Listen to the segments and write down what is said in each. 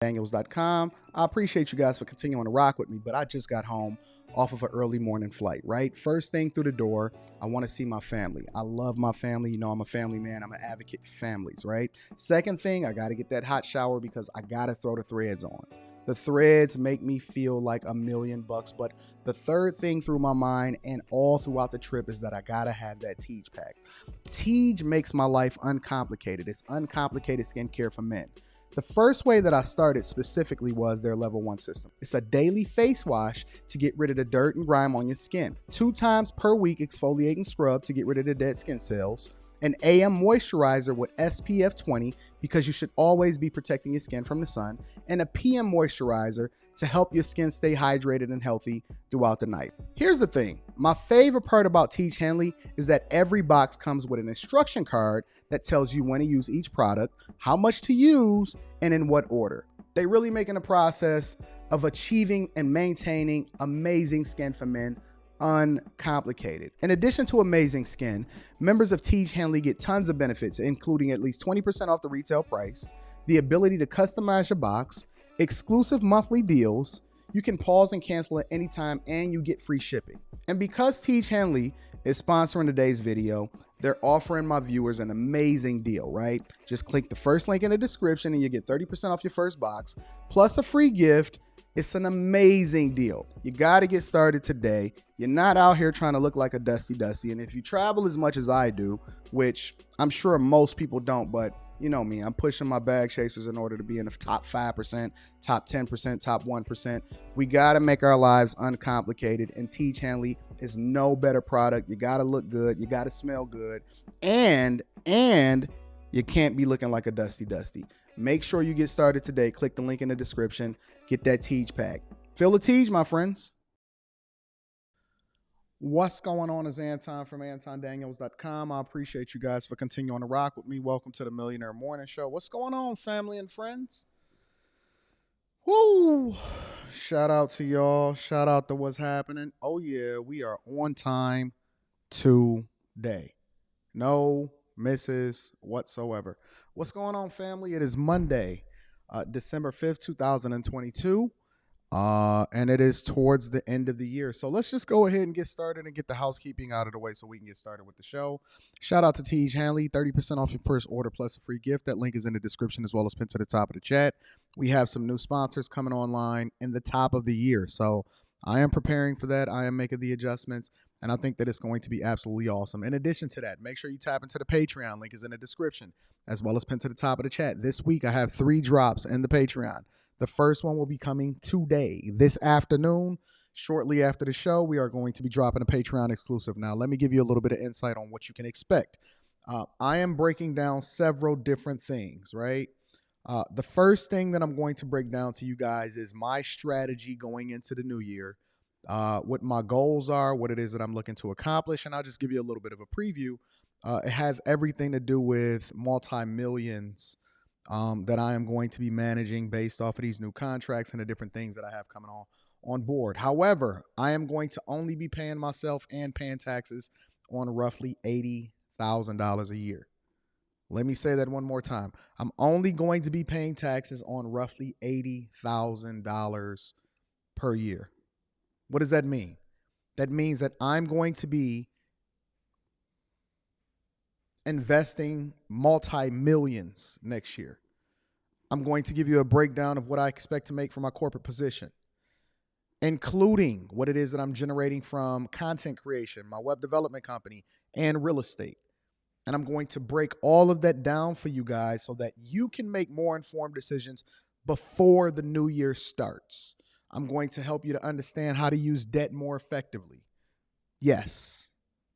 Daniels.com. I appreciate you guys for continuing to rock with me, but I just got home off of an early morning flight, right? First thing through the door, I want to see my family. I love my family. You know, I'm a family man. I'm an advocate for families, right? Second thing, I got to get that hot shower because I got to throw the threads on. The threads make me feel like $1,000,000, but the third thing through my mind and all throughout the trip is that I gotta have that Tej pack. Tej makes my life uncomplicated. It's uncomplicated skincare for men. The first way that I started specifically was their level 1 system. It's a daily face wash to get rid of the dirt and grime on your skin. 2 times per week exfoliate and scrub to get rid of the dead skin cells. An AM moisturizer with SPF 20 because you should always be protecting your skin from the sun. And a PM moisturizer to help your skin stay hydrated and healthy throughout the night. Here's the thing. My favorite part about Tej Henley is that every box comes with an instruction card that tells you when to use each product, how much to use, and in what order. They really making the process of achieving and maintaining amazing skin for men uncomplicated. In addition to amazing skin, members of Tej Henley get tons of benefits, including at least 20% off the retail price, the ability to customize your box, exclusive monthly deals, you can pause and cancel at any time, and you get free shipping. And because Tej Henley is sponsoring today's video, they're offering my viewers an amazing deal, right? Just click the first link in the description and you get 30% off your first box, plus a free gift. It's an amazing deal. You got to get started today. You're not out here trying to look like a dusty. And if you travel as much as I do, which I'm sure most people don't, but you know me, I'm pushing my bag chasers in order to be in the top 5%, top 10%, top 1%. We got to make our lives uncomplicated, and Tej Henley is no better product. You got to look good. You got to smell good. And you can't be looking like a dusty. Make sure you get started today. Click the link in the description. Get that Tej pack. Feel the Tej, my friends. What's going on? Is Anton from AntonDaniels.com. I appreciate you guys for continuing to rock with me. Welcome to the Millionaire Morning Show. What's going on, family and friends? Woo! Shout out to y'all. Shout out to what's happening. Oh, yeah, we are on time today. No misses whatsoever. What's going on, family? It is Monday, December 5th, 2022. And it is towards the end of the year. So let's just go ahead and get started and get the housekeeping out of the way so we can get started with the show. Shout out to Tej Henley, 30% off your first order plus a free gift. That link is in the description as well as pinned to the top of the chat. We have some new sponsors coming online in the top of the year. So I am preparing for that. I am making the adjustments, and I think that it's going to be absolutely awesome. In addition to that, make sure you tap into the Patreon. Link is in the description as well as pinned to the top of the chat. This week, I have 3 drops in the Patreon. The first one will be coming today, this afternoon. Shortly after the show, we are going to be dropping a Patreon exclusive. Now, let me give you a little bit of insight on what you can expect. I am breaking down several different things, right? The first thing that I'm going to break down to you guys is my strategy going into the new year, what my goals are, what it is that I'm looking to accomplish, and I'll just give you a little bit of a preview. It has everything to do with multi-millions that I am going to be managing based off of these new contracts and the different things that I have coming on board. However, I am going to only be paying myself and paying taxes on roughly $80,000 a year. Let me say that one more time. I'm only going to be paying taxes on roughly $80,000 per year. What does that mean? That means that I'm going to be investing multi-millions next year. I'm going to give you a breakdown of what I expect to make from my corporate position, including what it is that I'm generating from content creation, my web development company, and real estate. And I'm going to break all of that down for you guys so that you can make more informed decisions before the new year starts. I'm going to help you to understand how to use debt more effectively. Yes,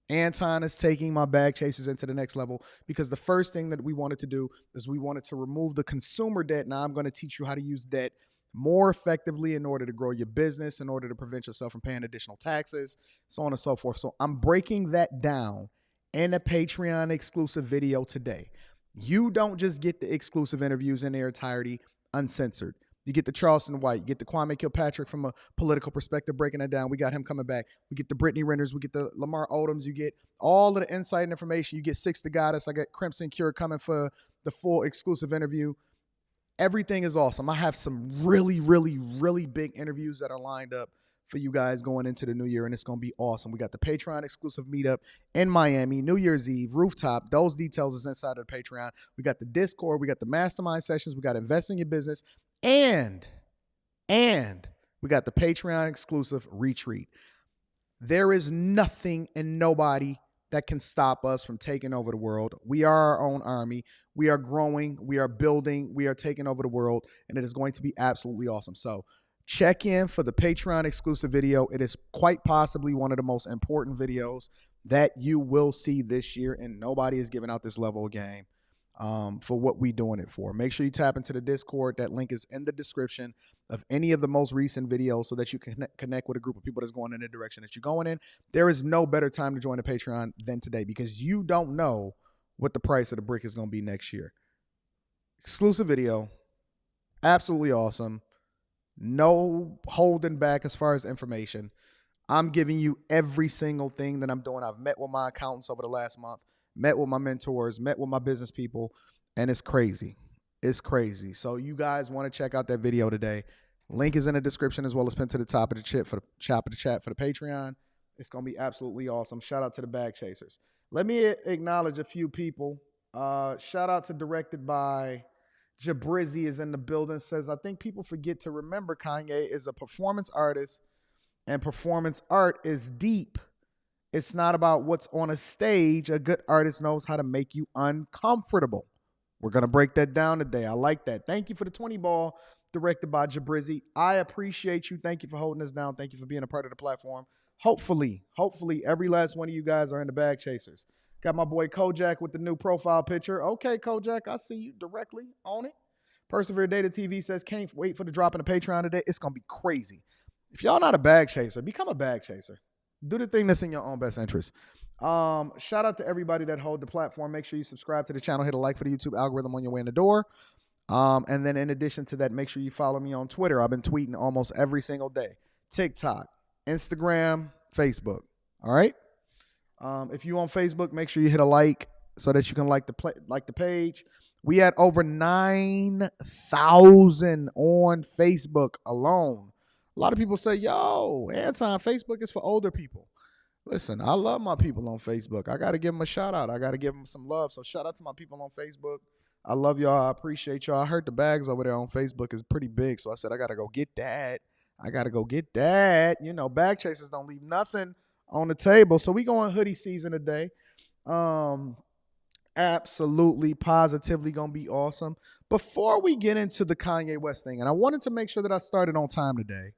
Anton is taking my bag chasers into the next level because the first thing that we wanted to do is we wanted to remove the consumer debt. Now I'm going to teach you how to use debt more effectively in order to grow your business, in order to prevent yourself from paying additional taxes, so on and so forth. So I'm breaking that down in a Patreon exclusive video today. You don't just get the exclusive interviews in their entirety uncensored. You get the Charleston White, you get the Kwame Kilpatrick from a political perspective, breaking that down. We got him coming back. We get the Brittany Renders, we get the Lamar Odoms, you get all of the insight and information. You get Six the Goddess. I got Crimson Cure coming for the full exclusive interview. Everything is awesome. I have some really, really, really big interviews that are lined up for you guys going into the new year, and it's going to be awesome. We got the Patreon exclusive meetup in Miami, New Year's Eve, rooftop. Those details is inside of the Patreon. We got the Discord. We got the mastermind sessions. We got Invest in Your Business. And we got the Patreon exclusive retreat. There is nothing and nobody that can stop us from taking over the world. We are our own army. We are growing. We are building. We are taking over the world. And it is going to be absolutely awesome. So check in for the Patreon exclusive video. It is quite possibly one of the most important videos that you will see this year. And nobody is giving out this level of game for what we're doing it for. Make sure you tap into the Discord. That link is in the description of any of the most recent videos so that you can connect with a group of people that's going in the direction that you're going in. There is no better time to join the Patreon than today because you don't know what the price of the brick is going to be next year. Exclusive video. Absolutely awesome. No holding back as far as information. I'm giving you every single thing that I'm doing. I've met with my accountants over the last month, met with my mentors, met with my business people, and it's crazy. It's crazy. So you guys want to check out that video today. Link is in the description as well as pinned to the top of the chat for the Patreon. It's going to be absolutely awesome. Shout out to the bag chasers. Let me acknowledge a few people. Shout out to Directed by Jabrizzi is in the building. Says, I think people forget to remember Kanye is a performance artist and performance art is deep. It's not about what's on a stage. A good artist knows how to make you uncomfortable. We're going to break that down today. I like that. Thank you for the 20 ball, Directed by Jabrizzi. I appreciate you. Thank you for holding us down. Thank you for being a part of the platform. Hopefully, every last one of you guys are in the bag chasers. Got my boy Kojak with the new profile picture. Okay, Kojak, I see you directly on it. Persevere Data TV says, can't wait for the drop in the Patreon today. It's going to be crazy. If y'all not a bag chaser, become a bag chaser. Do the thing that's in your own best interest. Shout out to everybody that hold the platform. Make sure you subscribe to the channel. Hit a like for the YouTube algorithm on your way in the door. And then in addition to that, make sure you follow me on Twitter. I've been tweeting almost every single day. TikTok, Instagram, Facebook. All right? If you on Facebook, make sure you hit a like so that you can like the page. We had over 9,000 on Facebook alone. A lot of people say, yo, Anton, Facebook is for older people. Listen, I love my people on Facebook. I got to give them a shout out. I got to give them some love. So shout out to my people on Facebook. I love y'all. I appreciate y'all. I heard the bags over there on Facebook is pretty big. So I said, I got to go get that. You know, bag chasers don't leave nothing on the table. So we going hoodie season today. Absolutely, positively going to be awesome. Before we get into the Kanye West thing, and I wanted to make sure that I started on time today.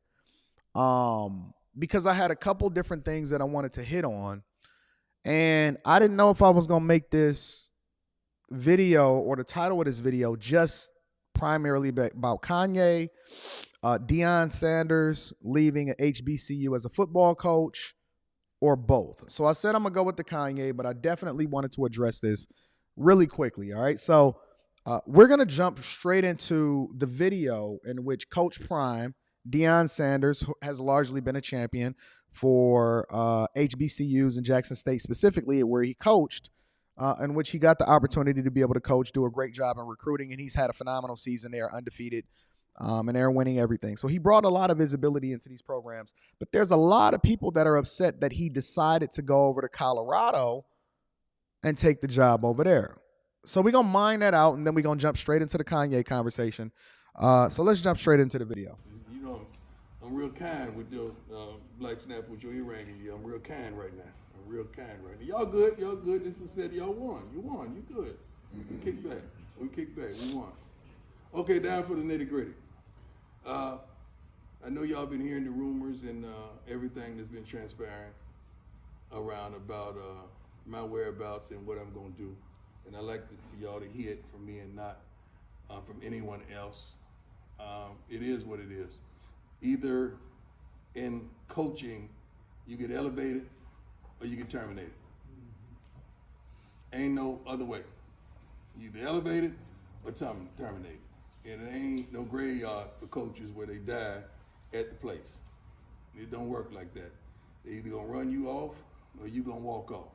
Because I had a couple different things that I wanted to hit on. And I didn't know if I was going to make this video or the title of this video just primarily about Kanye, Deion Sanders leaving at HBCU as a football coach, or both. So I said I'm going to go with the Kanye, but I definitely wanted to address this really quickly. All right. So we're going to jump straight into the video in which Coach Prime, Deion Sanders, has largely been a champion for HBCUs in Jackson State specifically, where he coached, in which he got the opportunity to be able to coach, do a great job in recruiting, and he's had a phenomenal season. They are undefeated, and they're winning everything. So he brought a lot of visibility into these programs, but there's a lot of people that are upset that he decided to go over to Colorado and take the job over there. So we're going to mine that out, and then we're going to jump straight into the Kanye conversation. So let's jump straight into the video. You know, I'm real kind with your black snap with your earring. I'm real kind right now. I'm real kind right now. Y'all good. This is said y'all won. You won. You good. We kick back. We won. Okay, down for the nitty gritty. I know y'all been hearing the rumors and everything that's been transpiring around about my whereabouts and what I'm going to do. And I like for y'all to hear it from me and not from anyone else. It is what it is. Either in coaching, you get elevated or you get terminated. Ain't no other way. You either elevated or terminated. And it ain't no graveyard for coaches where they die at the place. It don't work like that. They either gonna run you off or you gonna walk off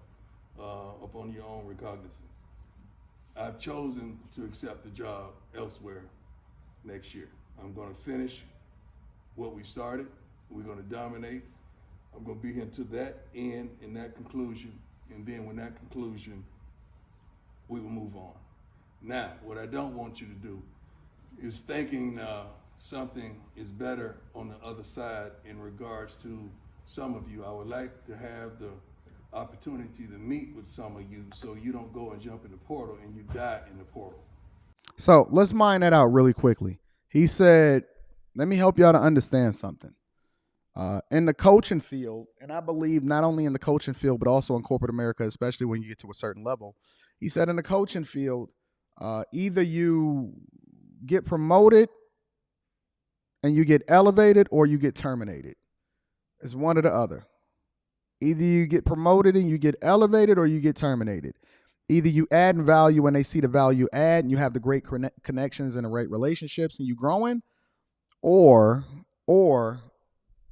upon your own recognizance. I've chosen to accept the job elsewhere next year. I'm going to finish what we started. We're going to dominate. I'm going to be into that end and that conclusion. And then when that conclusion, we will move on. Now, what I don't want you to do is thinking something is better on the other side in regards to some of you. I would like to have the opportunity to meet with some of you so you don't go and jump in the portal and you die in the portal. So let's mine that out really quickly. He said, let me help y'all to understand something. In the coaching field, and I believe not only in the coaching field, but also in corporate America, especially when you get to a certain level, he said in the coaching field, either you get promoted and you get elevated or you get terminated. It's one or the other. Either you get promoted and you get elevated or you get terminated. Either you add value and they see the value add and you have the great connections and the right relationships and you growing, or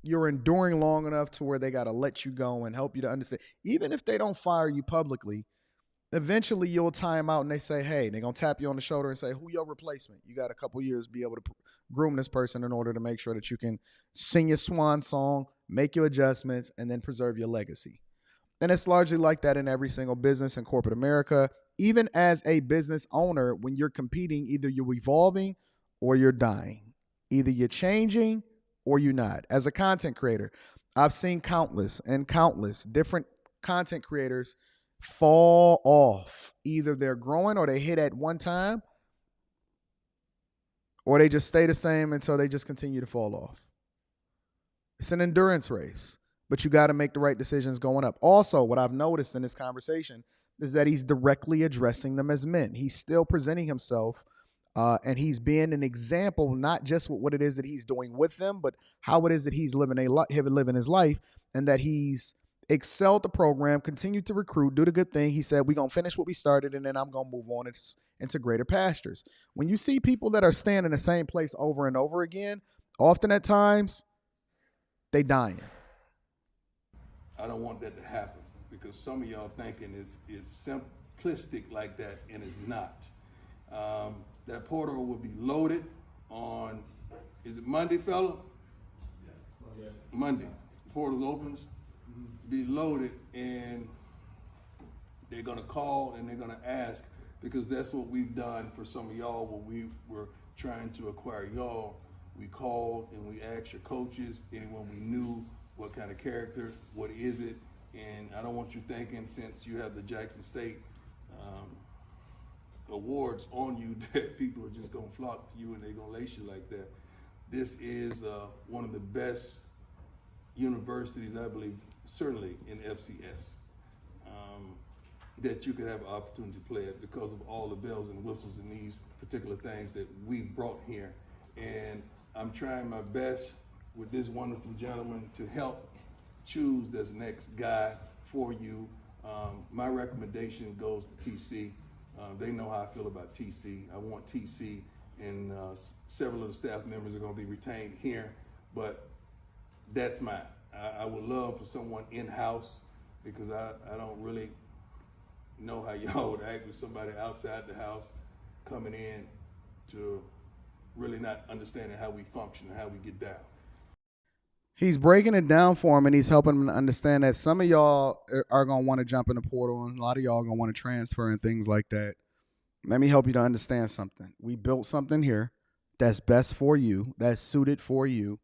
you're enduring long enough to where they got to let you go and help you to understand. Even if they don't fire you publicly, eventually you'll time out and they say, hey, they're going to tap you on the shoulder and say, who your replacement? You got a couple years to be able to groom this person in order to make sure that you can sing your swan song, make your adjustments, and then preserve your legacy. And it's largely like that in every single business in corporate America. Even as a business owner, when you're competing, either you're evolving or you're dying. Either you're changing or you're not. As a content creator, I've seen countless different content creators fall off. Either they're growing or they hit at one time, or they just stay the same until they just continue to fall off. It's an endurance race, but you got to make the right decisions going up. Also, what I've noticed in this conversation is that he's directly addressing them as men. He's still presenting himself and he's being an example, not just what it is that he's doing with them, but how it is that he's living his life, and that he's excelled the program, continued to recruit, do the good thing. He said, we're going to finish what we started, and then I'm going to move on into greater pastures. When you see people that are staying in the same place over and over again, often at times, they dying. I don't want that to happen because some of y'all thinking it's simplistic like that, and it's not. That portal will be loaded on, is it Monday, fella? Yeah. Monday. Portals opens, be loaded, and they're gonna call and they're gonna ask, because that's what we've done for some of y'all when we were trying to acquire y'all. We called and we asked your coaches, anyone we knew, what kind of character, what is it? And I don't want you thinking, since you have the Jackson State awards on you, that people are just gonna flock to you and they're gonna lace you like that. This is one of the best universities, I believe, certainly in FCS, that you could have an opportunity to play at because of all the bells and whistles and these particular things that we brought here. And I'm trying my best with this wonderful gentleman to help choose this next guy for you. My recommendation goes to TC. They know how I feel about TC. I want TC, and several of the staff members are going to be retained here, but that's mine. I would love for someone in-house, because I don't really know how y'all would act with somebody outside the house coming in to really not understanding how we function and how we get down. He's breaking it down for him, and he's helping him to understand that some of y'all are going to want to jump in the portal, and a lot of y'all are going to want to transfer and things like that. Let me help you to understand something. We built something here that's best for you, that's suited for you.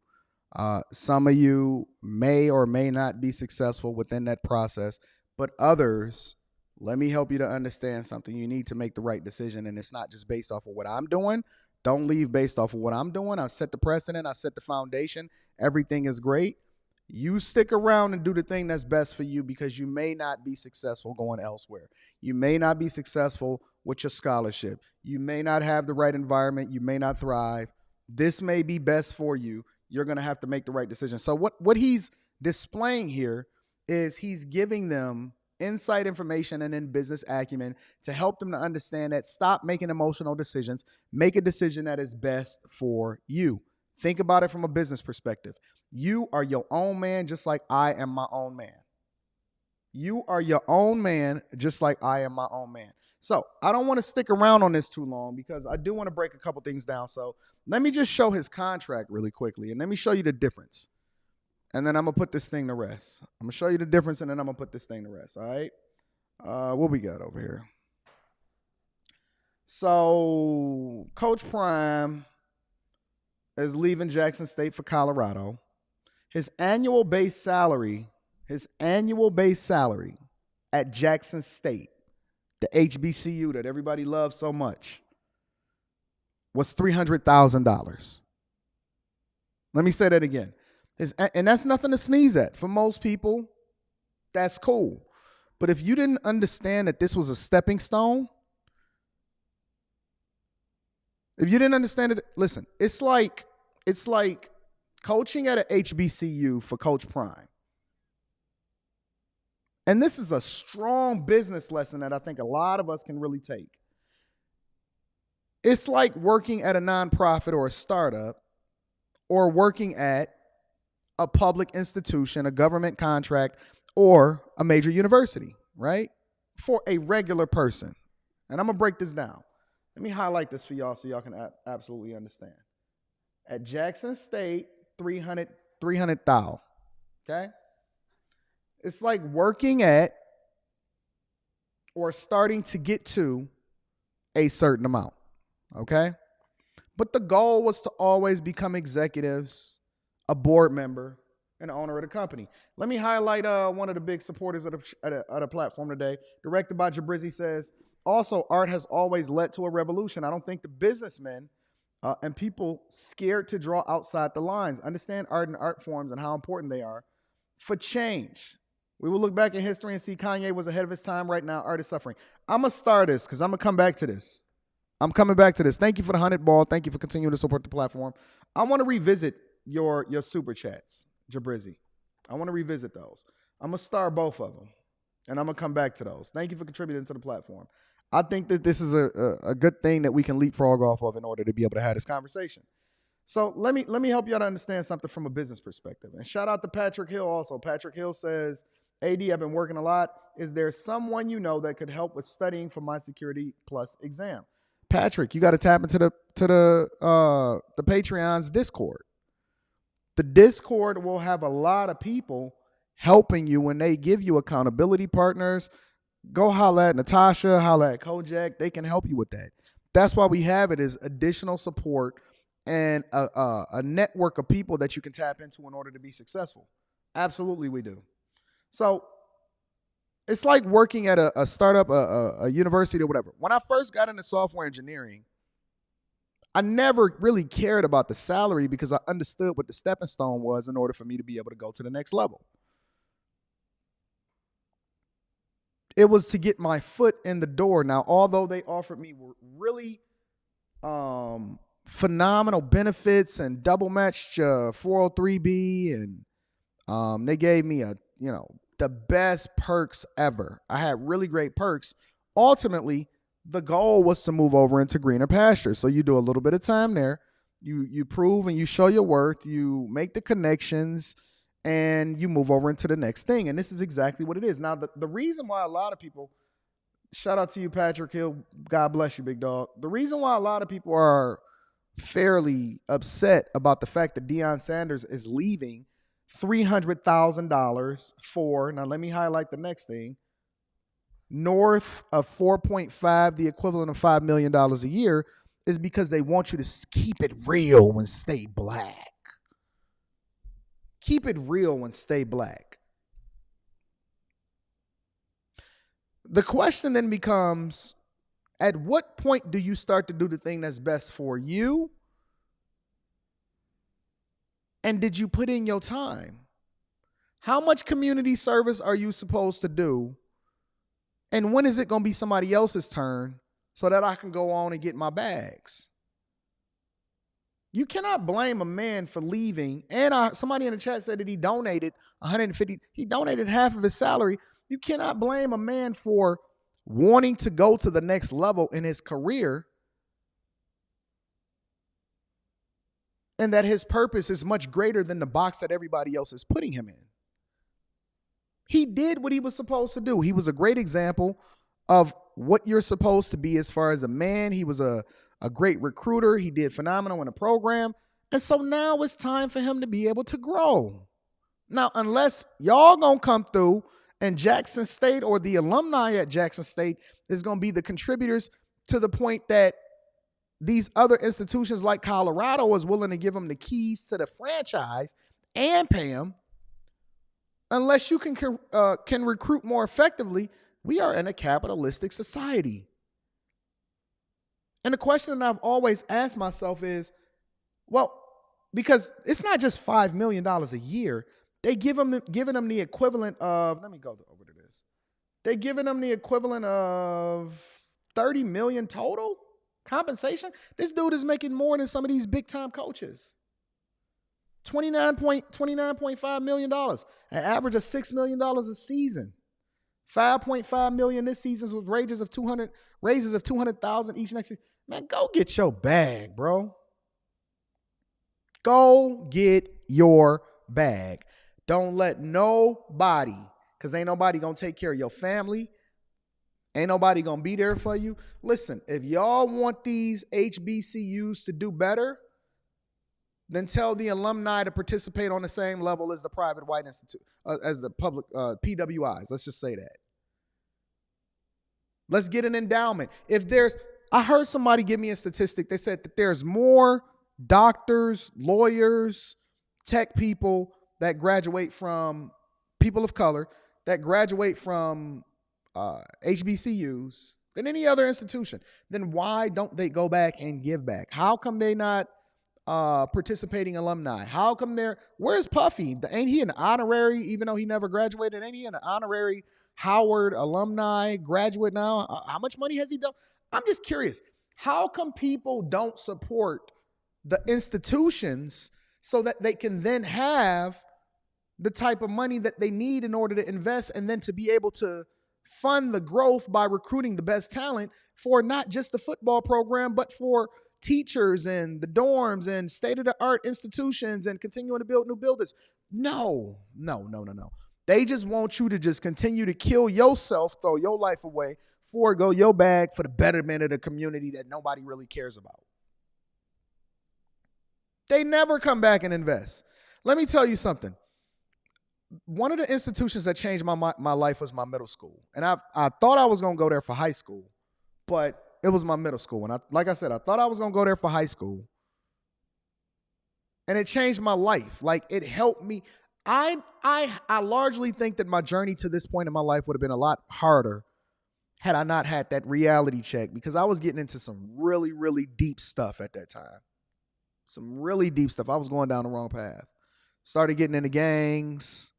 Some of you may or may not be successful within that process, but others, let me help you to understand something. You need to make the right decision, and it's not just based off of what I'm doing. Don't leave based off of what I'm doing. I set the precedent. I set the foundation. Everything is great. You stick around and do the thing that's best for you, because you may not be successful going elsewhere. You may not be successful with your scholarship. You may not have the right environment. You may not thrive. This may be best for you. You're going to have to make the right decision. So what he's displaying here is he's giving them insight information and then business acumen to help them to understand that stop making emotional decisions. Make a decision that is best for you. Think about it from a business perspective. You are your own man, just like I am my own man. You are your own man, just like I am my own man. So I don't want to stick around on this too long, because I do want to break a couple things down. So Let me just show his contract really quickly, and let me show you the difference. And then I'm going to put this thing to rest. I'm going to show you the difference, and then I'm going to put this thing to rest, all right? What we got over here? So Coach Prime is leaving Jackson State for Colorado. His annual base salary at Jackson State, the HBCU that everybody loves so much, was $300,000. Let me say that again. And that's nothing to sneeze at. For most people, that's cool. But if you didn't understand that this was a stepping stone, if you didn't understand it, listen, it's like coaching at an HBCU for Coach Prime. And this is a strong business lesson that I think a lot of us can really take. It's like working at a nonprofit or a startup, or working at a public institution, a government contract, or a major university, right? For a regular person. And I'm going to break this down. Let me highlight this for y'all so y'all can absolutely understand. At Jackson State, 300,000, okay? It's like working at or starting to get to a certain amount, okay? But the goal was to always become executives, a board member, and owner of the company. Let me highlight one of the big supporters of the platform today. Directed by Jabrizzi says, also, art has always led to a revolution. I don't think the businessmen and people scared to draw outside the lines understand art and art forms and how important they are for change. We will look back in history and see Kanye was ahead of his time. Right now, art is suffering. I'm going to start this because I'm going to come back to this. I'm coming back to this. Thank you for the 100 ball. Thank you for continuing to support the platform. I want to revisit your super chats, Jabrizzi. I want to revisit those. I'm going to star both of them, and I'm going to come back to those. Thank you for contributing to the platform. I think that this is a good thing that we can leapfrog off of in order to be able to have this conversation. So let me help you out to understand something from a business perspective. And shout out to Patrick Hill also. Patrick Hill says, AD, I've been working a lot. Is there someone you know that could help with studying for my Security Plus exam? Patrick, you got to tap into the Patreon's Discord. The Discord will have a lot of people helping you when they give you accountability partners. Go holla at Natasha, holla at Kojak. They can help you with that. That's why we have it, is additional support and a network of people that you can tap into in order to be successful. Absolutely, we do. So it's like working at a startup, a university or whatever. When I first got into software engineering, I never really cared about the salary because I understood what the stepping stone was in order for me to be able to go to the next level. It was to get my foot in the door. Now, although they offered me really phenomenal benefits and double matched 403B, and they gave me the best perks ever. I had really great perks. Ultimately, the goal was to move over into greener pastures. So you do a little bit of time there. You prove and you show your worth. You make the connections, and you move over into the next thing. And this is exactly what it is. Now, the reason why a lot of people, shout out to you, Patrick Hill, God bless you, big dog. The reason why a lot of people are fairly upset about the fact that Deion Sanders is leaving $300,000 for, now let me highlight the next thing, north of 4.5, the equivalent of $5 million a year, is because they want you to keep it real and stay black. Keep it real and stay black. The question then becomes, at what point do you start to do the thing that's best for you? And did you put in your time? How much community service are you supposed to do? And when is it going to be somebody else's turn so that I can go on and get my bags? You cannot blame a man for leaving. And somebody in the chat said that he donated $150. He donated half of his salary. You cannot blame a man for wanting to go to the next level in his career, and that his purpose is much greater than the box that everybody else is putting him in. He did what he was supposed to do. He was a great example of what you're supposed to be as far as a man. He was a a great recruiter. He did phenomenal in the program. And so now it's time for him to be able to grow. Now, unless y'all gonna come through and Jackson State or the alumni at Jackson State is gonna be the contributors to the point that these other institutions like Colorado is willing to give him the keys to the franchise and pay him, unless you can recruit more effectively, we are in a capitalistic society. And the question that I've always asked myself is, well, because it's not just $5 million a year. They giving them the equivalent of, let me go over to this. They're giving them the equivalent of 30 million total compensation. This dude is making more than some of these big time coaches. $29.5 million, an average of $6 million a season. $5.5 million this season with raises of $200,000 each next season. Man, go get your bag, bro. Go get your bag. Don't let nobody, because ain't nobody going to take care of your family. Ain't nobody going to be there for you. Listen, if y'all want these HBCUs to do better, then tell the alumni to participate on the same level as the private white institute, as the public PWIs. Let's just say that. Let's get an endowment. I heard somebody give me a statistic. They said that there's more doctors, lawyers, tech people that graduate from people of color that graduate from HBCUs than any other institution. Then why don't they go back and give back? How come they not participating alumni? How come where's Puffy? Ain't he an honorary, even though he never graduated? Ain't he an honorary Howard alumni graduate now? How much money has he done? I'm just curious. How come people don't support the institutions so that they can then have the type of money that they need in order to invest and then to be able to fund the growth by recruiting the best talent for not just the football program, but for teachers and the dorms and state-of-the-art institutions and continuing to build new buildings? No. They just want you to just continue to kill yourself, throw your life away, forego your bag for the betterment of the community that nobody really cares about. They never come back and invest. Let me tell you something. One of the institutions that changed my life was my middle school. And I thought I was going to go there for high school, but it was my middle school. And like I said, I thought I was going to go there for high school. And it changed my life. Like, it helped me. I largely think that my journey to this point in my life would have been a lot harder had I not had that reality check, because I was getting into some really, really deep stuff at that time. Some really deep stuff. I was going down the wrong path. Started getting into gangs,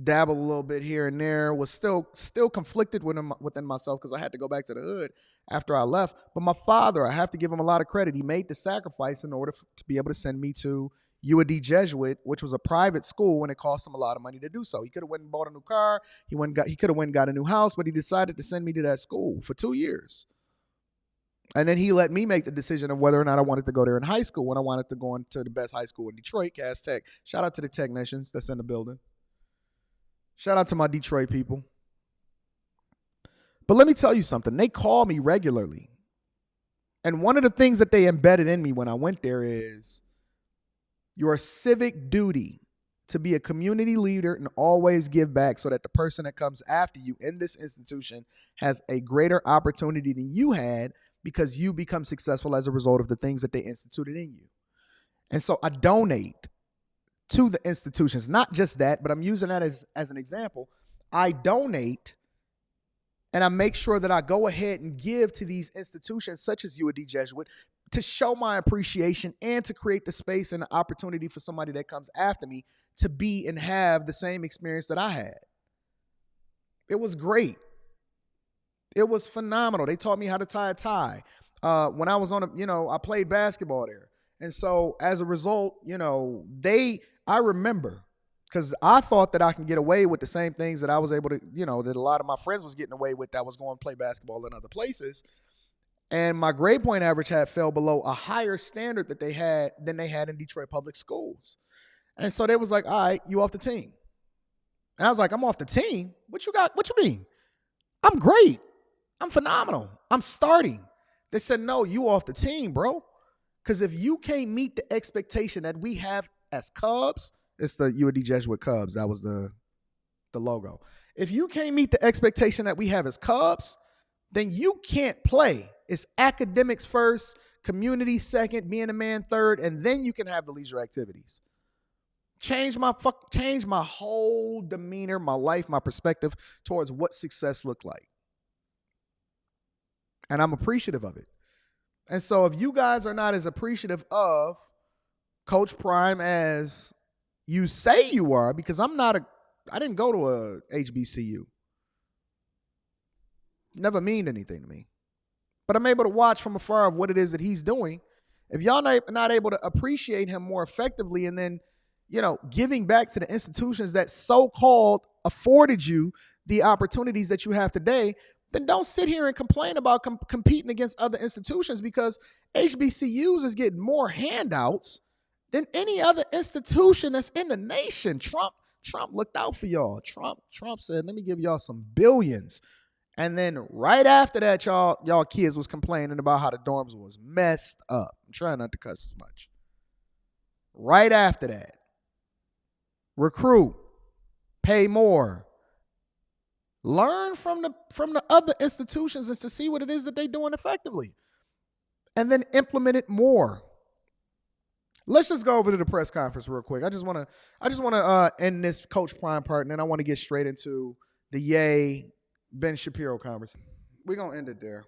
dabbled a little bit here and there, was still conflicted within myself because I had to go back to the hood after I left. But my father, I have to give him a lot of credit. He made the sacrifice in order to be able to send me to UAD Jesuit, which was a private school, and it cost him a lot of money to do so. He could have went and bought a new car. He could have went and got a new house, but he decided to send me to that school for 2 years. And then he let me make the decision of whether or not I wanted to go there in high school, when I wanted to go into the best high school in Detroit, Cass Tech. Shout out to the technicians that's in the building. Shout out to my Detroit people. But let me tell you something. They call me regularly. And one of the things that they embedded in me when I went there is your civic duty to be a community leader and always give back, so that the person that comes after you in this institution has a greater opportunity than you had, because you become successful as a result of the things that they instituted in you. And so I donate to the institutions. Not just that, but I'm using that as an example. I donate and I make sure that I go ahead and give to these institutions such as UAD Jesuit to show my appreciation and to create the space and the opportunity for somebody that comes after me to be and have the same experience that I had. It was great. It was phenomenal. They taught me how to tie a tie. When I was I played basketball there. And so as a result, I remember, because I thought that I can get away with the same things that I was able to, that a lot of my friends was getting away with that was going to play basketball in other places. And my grade point average fell below a higher standard than they had in Detroit public schools. And so they was like, all right, you off the team. And I was like, I'm off the team? What you got? What you mean? I'm great. I'm phenomenal. I'm starting. They said, no, you off the team, bro. Because if you can't meet the expectation that we have as Cubs, it's the UAD Jesuit Cubs. That was the logo. If you can't meet the expectation that we have as Cubs, then you can't play. It's academics first, community second, being a man third, and then you can have the leisure activities. Change my whole demeanor, my life, my perspective towards what success looked like. And I'm appreciative of it. And so if you guys are not as appreciative of Coach Prime as you say you are, because I didn't go to a HBCU. Never mean anything to me. But I'm able to watch from afar of what it is that he's doing. If y'all not able to appreciate him more effectively and then, giving back to the institutions that so-called afforded you the opportunities that you have today, then don't sit here and complain about competing against other institutions, because HBCUs is getting more handouts than any other institution that's in the nation. Trump looked out for y'all. Trump said, let me give y'all some billions. And then right after that, y'all kids was complaining about how the dorms was messed up. I'm trying not to cuss as much. Right after that, recruit, pay more, learn from the other institutions as to see what it is that they're doing effectively, and then implement it more. Let's just go over to the press conference real quick. I just want to end this Coach Prime part, and then I want to get straight into the Ye Ben Shapiro conversation. We're gonna end it there.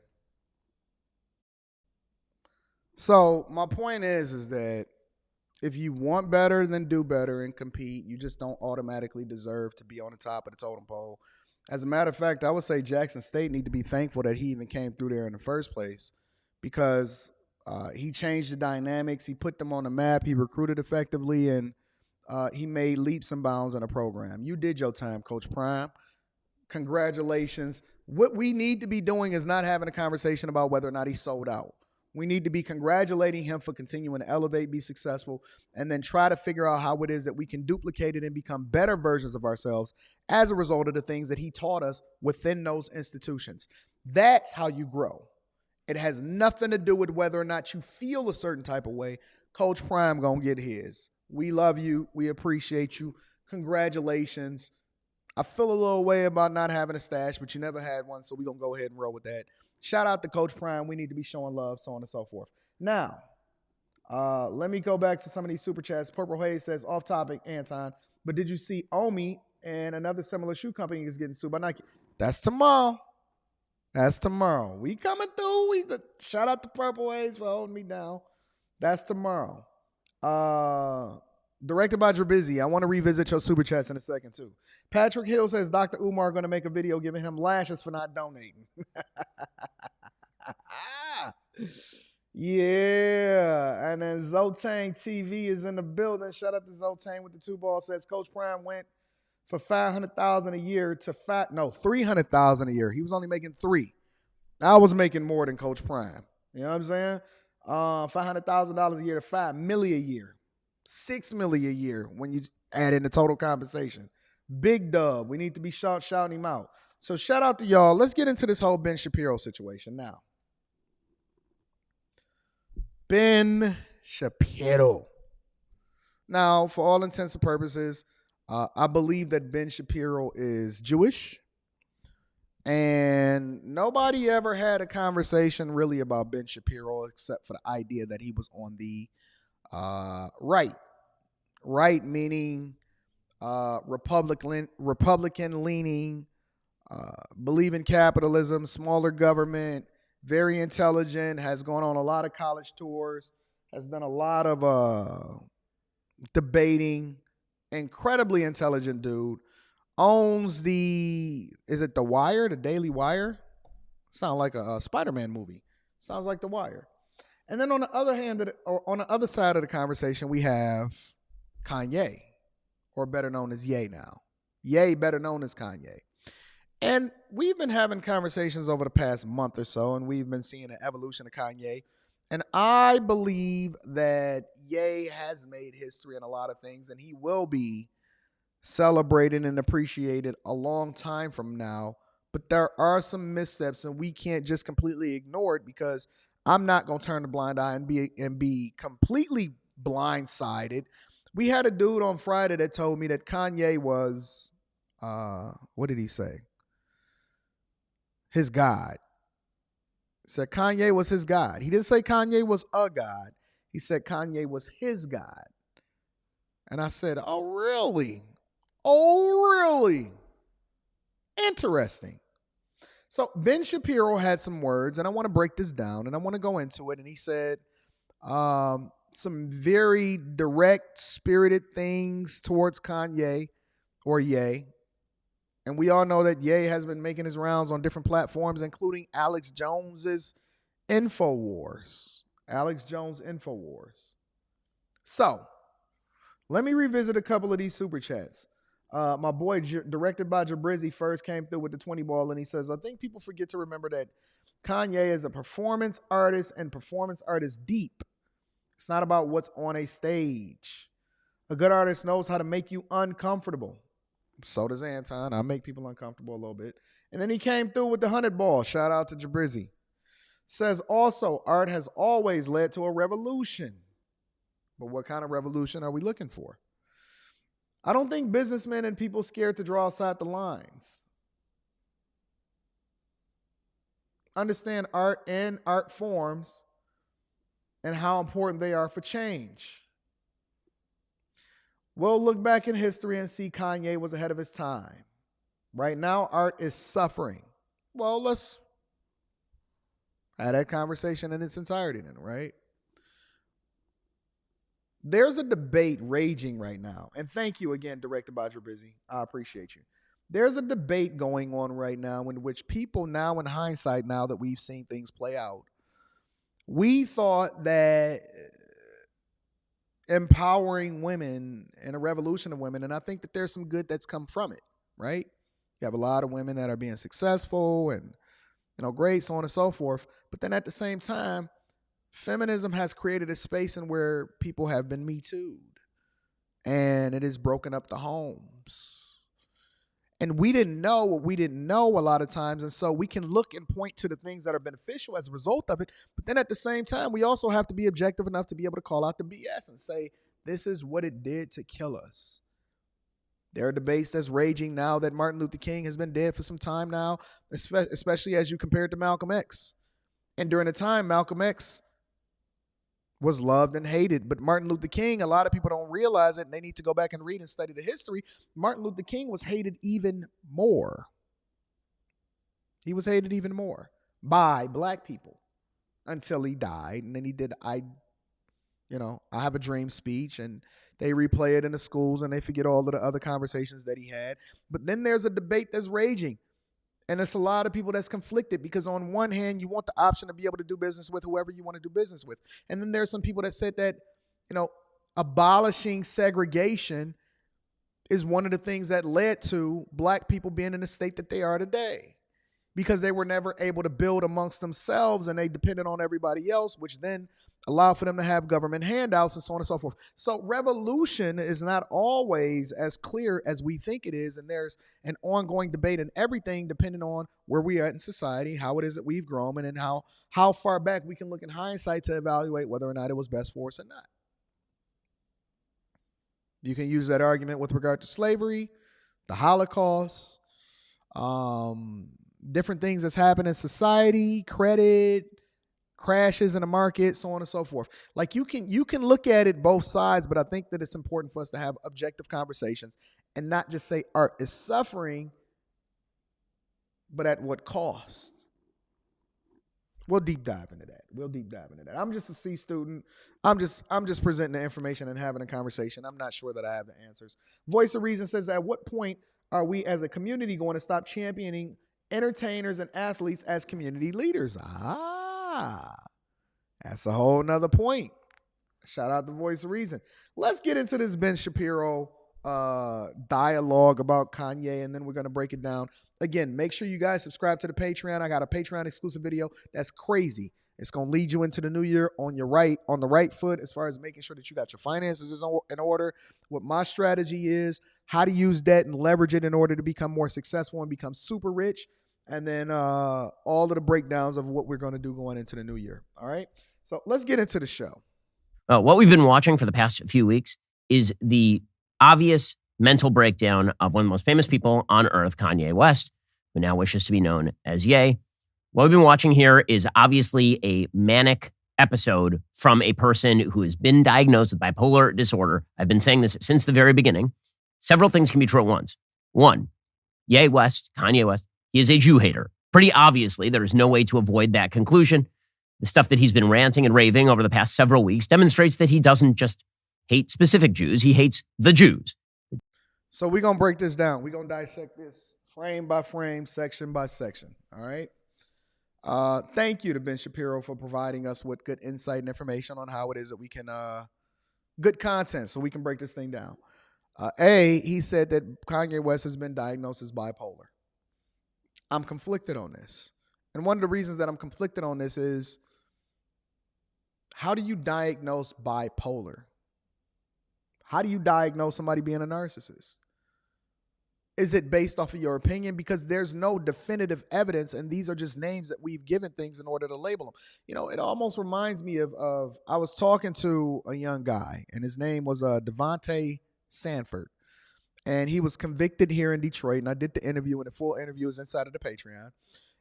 So my point is that if you want better, then do better and compete. You just don't automatically deserve to be on the top of the totem pole. As a matter of fact, I would say Jackson State need to be thankful that he even came through there in the first place, because he changed the dynamics. He put them on the map. He recruited effectively, and he made leaps and bounds in a program. You did your time, Coach Prime. Congratulations. What we need to be doing is not having a conversation about whether or not he sold out. We need to be congratulating him for continuing to elevate, be successful, and then try to figure out how it is that we can duplicate it and become better versions of ourselves as a result of the things that he taught us within those institutions. That's how you grow. It has nothing to do with whether or not you feel a certain type of way. Coach Prime gonna get his. We love you. We appreciate you. Congratulations. I feel a little way about not having a stash, but you never had one, so we're going to go ahead and roll with that. Shout out to Coach Prime. We need to be showing love, so on and so forth. Now, let me go back to some of these super chats. Purple Hayes says, off topic, Anton, but did you see Omi and another similar shoe company is getting sued by Nike? That's tomorrow. We coming through. Shout out to Purple Hayes for holding me down. That's tomorrow. Directed by Drabizzi. I want to revisit your super chats in a second, too. Patrick Hill says Dr. Umar going to make a video giving him lashes for not donating. Yeah. And then Zotang TV is in the building. Shout out to Zotang with the 2 ball. Says Coach Prime went for $500,000 a year to $300,000 a year. He was only making $3. I was making more than Coach Prime. You know what I'm saying? $500,000 a year to $5 million a year. $6 million a year when you add in the total compensation. Big dub. We need to be shouting him out. So shout out to y'all. Let's get into this whole Ben Shapiro situation now. Ben Shapiro. Now, for all intents and purposes, I believe that Ben Shapiro is Jewish. And nobody ever had a conversation really about Ben Shapiro except for the idea that he was on the right. Right meaning Republican leaning, believe in capitalism, smaller government, very intelligent, has gone on a lot of college tours, has done a lot of debating, incredibly intelligent dude, owns is it The Wire, the Daily Wire? Sound like a Spider-Man movie. Sounds like The Wire. And then on the other hand, on the other side of the conversation, we have Kanye, or better known as Ye now. Ye, better known as Kanye. And we've been having conversations over the past month or so, and we've been seeing an evolution of Kanye. And I believe that Ye has made history in a lot of things, and he will be celebrated and appreciated a long time from now. But there are some missteps, and we can't just completely ignore it because, I'm not gonna turn a blind eye and be completely blindsided. We had a dude on Friday that told me that Kanye was, what did he say? His God. He said Kanye was his God. He didn't say Kanye was a God. He said Kanye was his God. And I said, oh, really? Oh, really? Interesting. So Ben Shapiro had some words, and I want to break this down, and I want to go into it. And he said some very direct, spirited things towards Kanye or Ye. And we all know that Ye has been making his rounds on different platforms, including Alex Jones's InfoWars. Alex Jones InfoWars. So let me revisit a couple of these super chats. My boy, directed by Jabrizzi, first came through with the 20 ball, and he says, I think people forget to remember that Kanye is a performance artist, and performance art is deep. It's not about what's on a stage. A good artist knows how to make you uncomfortable. So does Anton. I make people uncomfortable a little bit. And then he came through with the 100 ball. Shout out to Jabrizzi. Says also, art has always led to a revolution. But what kind of revolution are we looking for? I don't think businessmen and people scared to draw outside the lines understand art and art forms and how important they are for change. We'll look back in history and see Kanye was ahead of his time. Right now, art is suffering. Well, let's have that conversation in its entirety then, right? There's a debate raging right now. And thank you again, Director Badrabizzi. I appreciate you. There's a debate going on right now in which people now, in hindsight, now that we've seen things play out, we thought that empowering women and a revolution of women, and I think that there's some good that's come from it, right? You have a lot of women that are being successful and, great, so on and so forth. But then at the same time, feminism has created a space in where people have been Me Too'd, and it has broken up the homes. And we didn't know what we didn't know a lot of times, and so we can look and point to the things that are beneficial as a result of it, but then at the same time, we also have to be objective enough to be able to call out the BS and say, this is what it did to kill us. There are debates that's raging now that Martin Luther King has been dead for some time now, especially as you compare it to Malcolm X. And during the time, Malcolm X was loved and hated. But Martin Luther King, a lot of people don't realize it, and they need to go back and read and study the history. Martin Luther King was hated even more. He was hated even more by black people until he died. And then he did, I Have a Dream speech, and they replay it in the schools, and they forget all of the other conversations that he had. But then there's a debate that's raging. And it's a lot of people that's conflicted because on one hand, you want the option to be able to do business with whoever you want to do business with. And then there's some people that said that, abolishing segregation is one of the things that led to black people being in the state that they are today, because they were never able to build amongst themselves and they depended on everybody else, which then allowed for them to have government handouts and so on and so forth. So revolution is not always as clear as we think it is. And there's an ongoing debate in everything depending on where we are in society, how it is that we've grown, and how far back we can look in hindsight to evaluate whether or not it was best for us or not. You can use that argument with regard to slavery, the Holocaust, different things that's happened in society, credit, crashes in the market, so on and so forth. Like you can look at it both sides, but I think that it's important for us to have objective conversations and not just say art is suffering, but at what cost? We'll deep dive into that. I'm just a C student. I'm just presenting the information and having a conversation. I'm not sure that I have the answers. Voice of Reason says, at what point are we as a community going to stop championing entertainers and athletes as community leaders? That's a whole nother point. Shout out to Voice of Reason. Let's get into this Ben Shapiro dialogue about Kanye, and then we're going to break it down. Again, make sure you guys subscribe to the Patreon. I got a Patreon exclusive video that's crazy. It's going to lead you into the new year on the right foot as far as making sure that you got your finances in order, what my strategy is, how to use debt and leverage it in order to become more successful and become super rich. and then all of the breakdowns of what we're going to do going into the new year. All right. So let's get into the show. What we've been watching for the past few weeks is the obvious mental breakdown of one of the most famous people on earth, Kanye West, who now wishes to be known as Ye. What we've been watching here is obviously a manic episode from a person who has been diagnosed with bipolar disorder. I've been saying this since the very beginning. Several things can be true at once. One, Kanye West, he is a Jew hater. Pretty obviously, there is no way to avoid that conclusion. The stuff that he's been ranting and raving over the past several weeks demonstrates that he doesn't just hate specific Jews, he hates the Jews. So we're going to break this down. We're going to dissect this frame by frame, section by section. All right. Thank you to Ben Shapiro for providing us with good insight and information on how it is that we can, good content so we can break this thing down. He said that Kanye West has been diagnosed as bipolar. I'm conflicted on this. And one of the reasons that I'm conflicted on this is, how do you diagnose bipolar? How do you diagnose somebody being a narcissist? Is it based off of your opinion? Because there's no definitive evidence, and these are just names that we've given things in order to label them. You know, it almost reminds me of I was talking to a young guy, and his name was Deion Sanders. And he was convicted here in Detroit, and I did the interview, and the full interview is inside of the Patreon.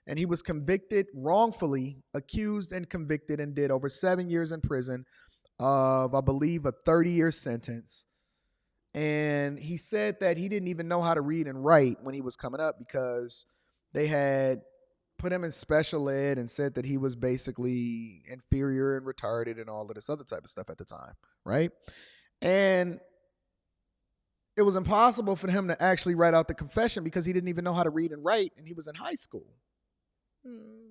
And he was convicted, wrongfully accused and convicted, and did over 7 years in prison of, I believe, a 30-year sentence. And he said that he didn't even know how to read and write when he was coming up because they had put him in special ed and said that he was basically inferior and retarded and all of this other type of stuff at the time, right? And it was impossible for him to actually write out the confession because he didn't even know how to read and write, and he was in high school.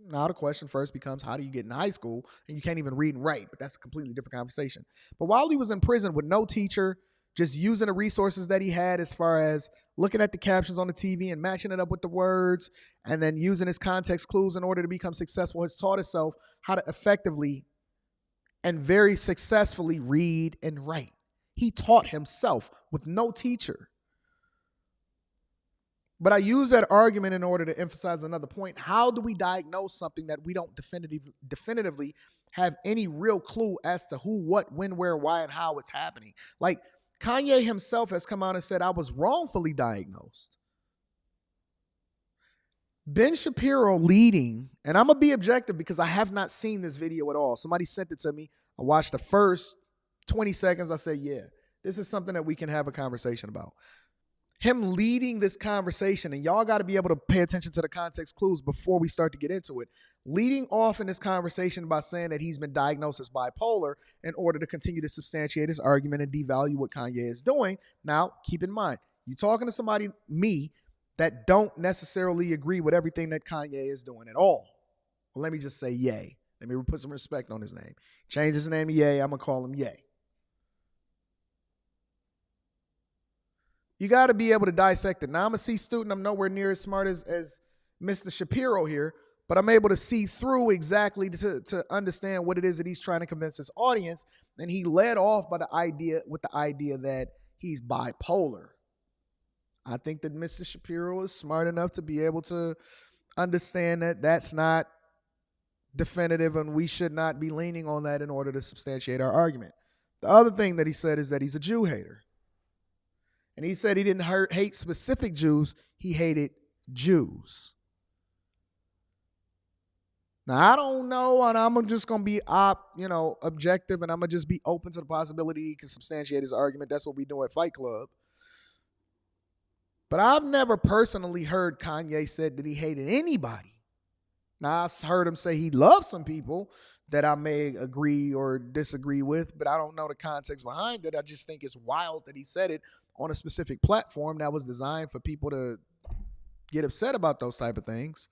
Now the question first becomes, how do you get in high school and you can't even read and write? But that's a completely different conversation. But while he was in prison with no teacher, just using the resources that he had as far as looking at the captions on the TV and matching it up with the words, and then using his context clues in order to become successful, has taught himself how to effectively and very successfully read and write. He taught himself with no teacher. But I use that argument in order to emphasize another point. How do we diagnose something that we don't definitively have any real clue as to who, what, when, where, why, and how it's happening? Like, Kanye himself has come out and said, I was wrongfully diagnosed. Ben Shapiro leading, and I'm going to be objective because I have not seen this video at all. Somebody sent it to me. I watched the first 20 seconds. I said, yeah, this is something that we can have a conversation about. Him leading this conversation, and y'all got to be able to pay attention to the context clues before we start to get into it. Leading off in this conversation by saying that he's been diagnosed as bipolar in order to continue to substantiate his argument and devalue what Kanye is doing. Now, keep in mind, you're talking to somebody, me, that don't necessarily agree with everything that Kanye is doing at all. Well, let me just say Ye. Let me put some respect on his name. Change his name to Ye. I'm going to call him Ye. You got to be able to dissect it. Now, I'm a C student. I'm nowhere near as smart as Mr. Shapiro here, but I'm able to see through exactly to understand what it is that he's trying to convince his audience. And he led off by the idea that he's bipolar. I think that Mr. Shapiro is smart enough to be able to understand that that's not definitive, and we should not be leaning on that in order to substantiate our argument. The other thing that he said is that he's a Jew hater. And he said he didn't hate specific Jews, he hated Jews. Now, I don't know, and I'm just going to be objective, and I'm going to just be open to the possibility he can substantiate his argument. That's what we do at Fight Club. But I've never personally heard Kanye said that he hated anybody. Now, I've heard him say he loves some people that I may agree or disagree with, but I don't know the context behind it. I just think it's wild that he said it on a specific platform that was designed for people to get upset about those type of things.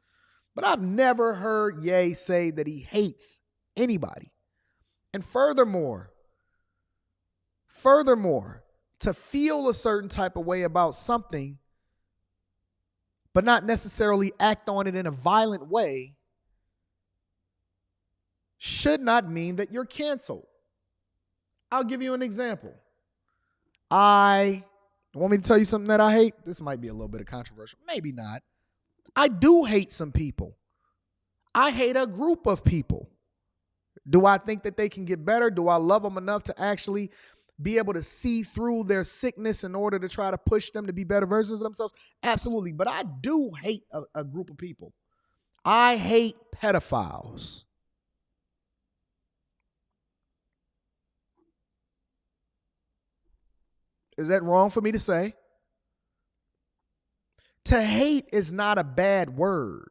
But I've never heard Ye say that he hates anybody. And furthermore, to feel a certain type of way about something, but not necessarily act on it in a violent way, should not mean that you're canceled. I'll give you an example. Want me to tell you something that I hate? This might be a little bit of controversial. Maybe not. I do hate some people. I hate a group of people. Do I think that they can get better? Do I love them enough to actually be able to see through their sickness in order to try to push them to be better versions of themselves? Absolutely. But I do hate a group of people. I hate pedophiles. Is that wrong for me to say? To hate is not a bad word.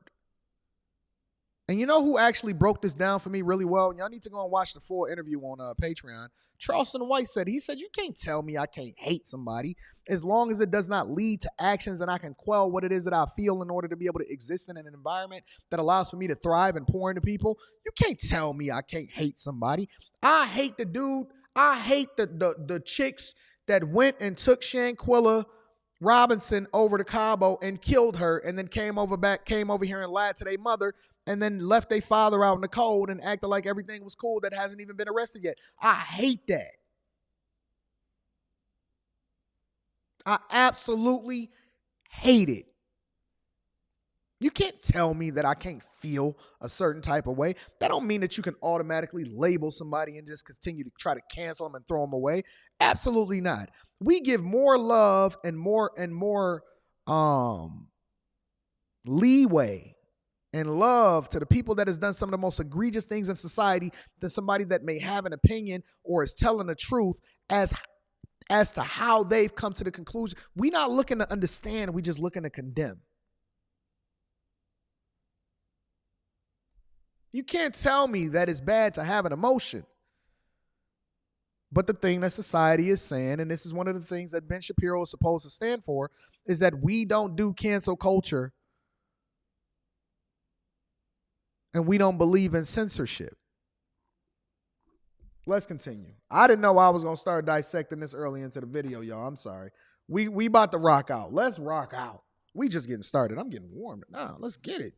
And you know who actually broke this down for me really well? Y'all need to go and watch the full interview on Patreon. Charleston White said, he said, you can't tell me I can't hate somebody as long as it does not lead to actions and I can quell what it is that I feel in order to be able to exist in an environment that allows for me to thrive and pour into people. You can't tell me I can't hate somebody. I hate the dude. I hate the chicks that went and took Shanquilla Robinson over to Cabo and killed her and then came over here and lied to their mother and then left their father out in the cold and acted like everything was cool that hasn't even been arrested yet. I hate that. I absolutely hate it. You can't tell me that I can't feel a certain type of way. That don't mean that you can automatically label somebody and just continue to try to cancel them and throw them away. Absolutely not. We give more love and more leeway and love to the people that has done some of the most egregious things in society than somebody that may have an opinion or is telling the truth as to how they've come to the conclusion. We're not looking to understand. We're just looking to condemn. You can't tell me that it's bad to have an emotion. But the thing that society is saying, and this is one of the things that Ben Shapiro is supposed to stand for, is that we don't do cancel culture and we don't believe in censorship. Let's continue. I didn't know I was going to start dissecting this early into the video, y'all. I'm sorry. We about to rock out. Let's rock out. We just getting started. I'm getting warm. Nah, let's get it.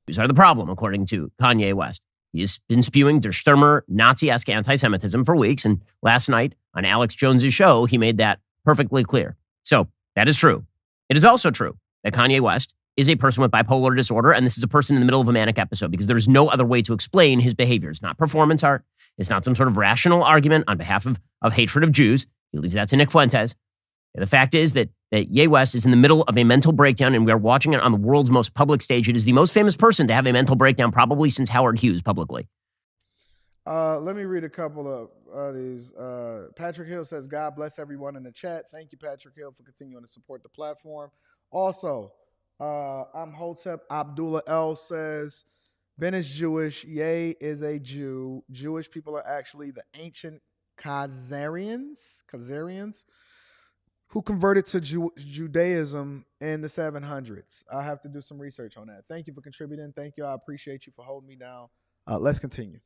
Jews are the problem, according to Kanye West. He has been spewing Der Stürmer, Nazi-esque anti-Semitism for weeks, and last night on Alex Jones's show, he made that perfectly clear. So that is true. It is also true that Kanye West is a person with bipolar disorder, and this is a person in the middle of a manic episode because there's no other way to explain his behavior. It's not performance art. It's not some sort of rational argument on behalf of hatred of Jews. He leaves that to Nick Fuentes. And the fact is that Ye West is in the middle of a mental breakdown, and we are watching it on the world's most public stage. It is the most famous person to have a mental breakdown probably since Howard Hughes publicly. Let me read a couple of these. Patrick Hill says, God bless everyone in the chat. Thank you, Patrick Hill, for continuing to support the platform. Also, I'm Hotep Abdullah L says, Ben is Jewish. Ye is a Jew. Jewish people are actually the ancient Khazarians who converted to Judaism in the 700s. I have to do some research on that. Thank you for contributing. Thank you. I appreciate you for holding me down. Let's continue.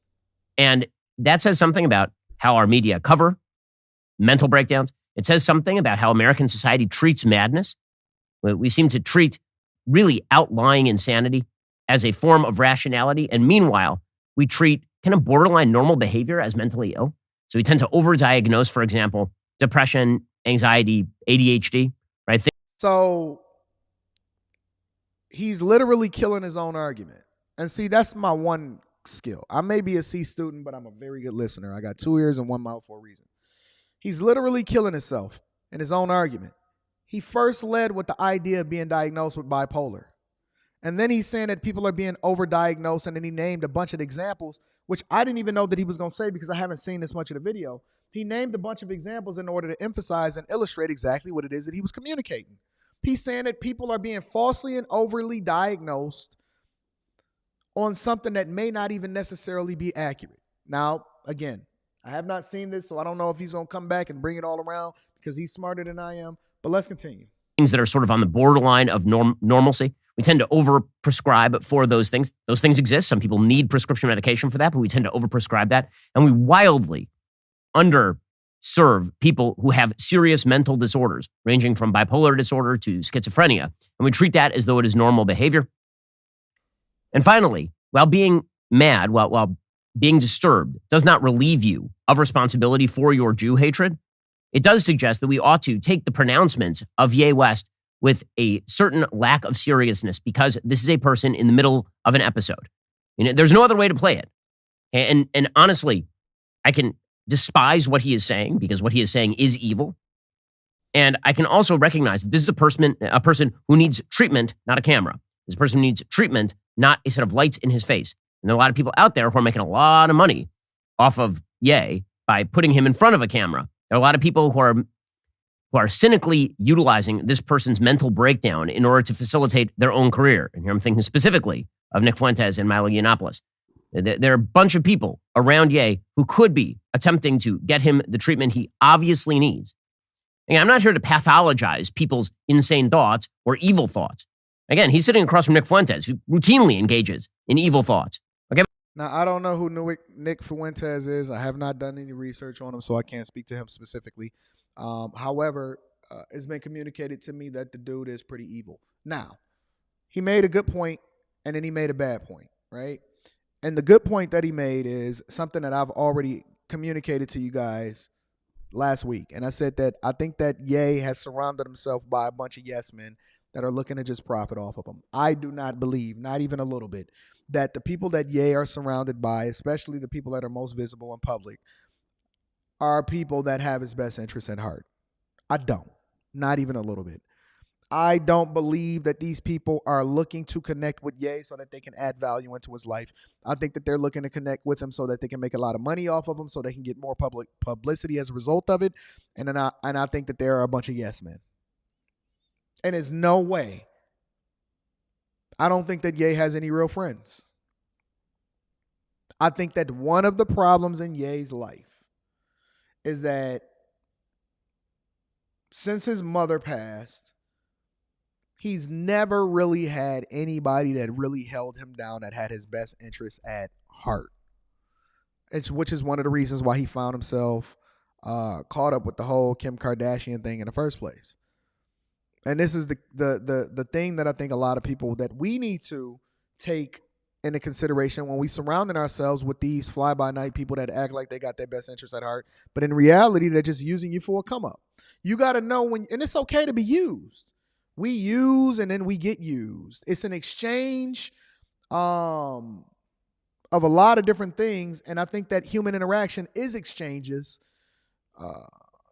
And that says something about how our media cover mental breakdowns. It says something about how American society treats madness. We seem to treat really outlying insanity as a form of rationality. And meanwhile, we treat kind of borderline normal behavior as mentally ill. So we tend to overdiagnose, for example, depression, anxiety, ADHD, right? So he's literally killing his own argument. And see, that's my one skill. I may be a C student, but I'm a very good listener. I got 2 ears and 1 mouth for a reason. He's literally killing himself in his own argument. He first led with the idea of being diagnosed with bipolar. And then he's saying that people are being overdiagnosed, and then he named a bunch of examples, which I didn't even know that he was going to say because I haven't seen this much of the video. He named a bunch of examples in order to emphasize and illustrate exactly what it is that he was communicating. He's saying that people are being falsely and overly diagnosed on something that may not even necessarily be accurate. Now, again, I have not seen this, so I don't know if he's going to come back and bring it all around because he's smarter than I am. But let's continue. Things that are sort of on the borderline of normalcy. We tend to overprescribe for those things. Those things exist. Some people need prescription medication for that, but we tend to overprescribe that. And we wildly underserve people who have serious mental disorders, ranging from bipolar disorder to schizophrenia. And we treat that as though it is normal behavior. And finally, while being mad, while being disturbed does not relieve you of responsibility for your Jew hatred, it does suggest that we ought to take the pronouncements of Ye West with a certain lack of seriousness because this is a person in the middle of an episode. There's no other way to play it. And honestly, I can despise what he is saying because what he is saying is evil. And I can also recognize that this is a person who needs treatment, not a camera. This person needs treatment, not a set of lights in his face. And there are a lot of people out there who are making a lot of money off of Ye by putting him in front of a camera. There are a lot of people who are cynically utilizing this person's mental breakdown in order to facilitate their own career. And here I'm thinking specifically of Nick Fuentes and Milo Yiannopoulos. There are a bunch of people around Ye who could be attempting to get him the treatment he obviously needs. Again, I'm not here to pathologize people's insane thoughts or evil thoughts. Again, he's sitting across from Nick Fuentes, who routinely engages in evil thoughts. Okay. Now, I don't know who Nick Fuentes is. I have not done any research on him, so I can't speak to him specifically. However, it's been communicated to me that the dude is pretty evil. Now, he made a good point, and then he made a bad point, right? And the good point that he made is something that I've already communicated to you guys last week. And I said that I think that Ye has surrounded himself by a bunch of yes men that are looking to just profit off of him. I do not believe, not even a little bit, that the people that Ye are surrounded by, especially the people that are most visible in public, are people that have his best interests at heart. I don't. Not even a little bit. I don't believe that these people are looking to connect with Ye so that they can add value into his life. I think that they're looking to connect with him so that they can make a lot of money off of him, so they can get more public publicity as a result of it. And I think that there are a bunch of yes men. And there's no way. I don't think that Ye has any real friends. I think that one of the problems in Ye's life is that since his mother passed, he's never really had anybody that really held him down that had his best interests at heart. Which is one of the reasons why he found himself caught up with the whole Kim Kardashian thing in the first place. And this is the thing that I think a lot of people that we need to take into consideration when we surrounding ourselves with these fly-by-night people that act like they got their best interests at heart, but in reality, they're just using you for a come-up. You got to know when, and it's okay to be used. We use and then we get used. It's an exchange of a lot of different things, and I think that human interaction is exchanges.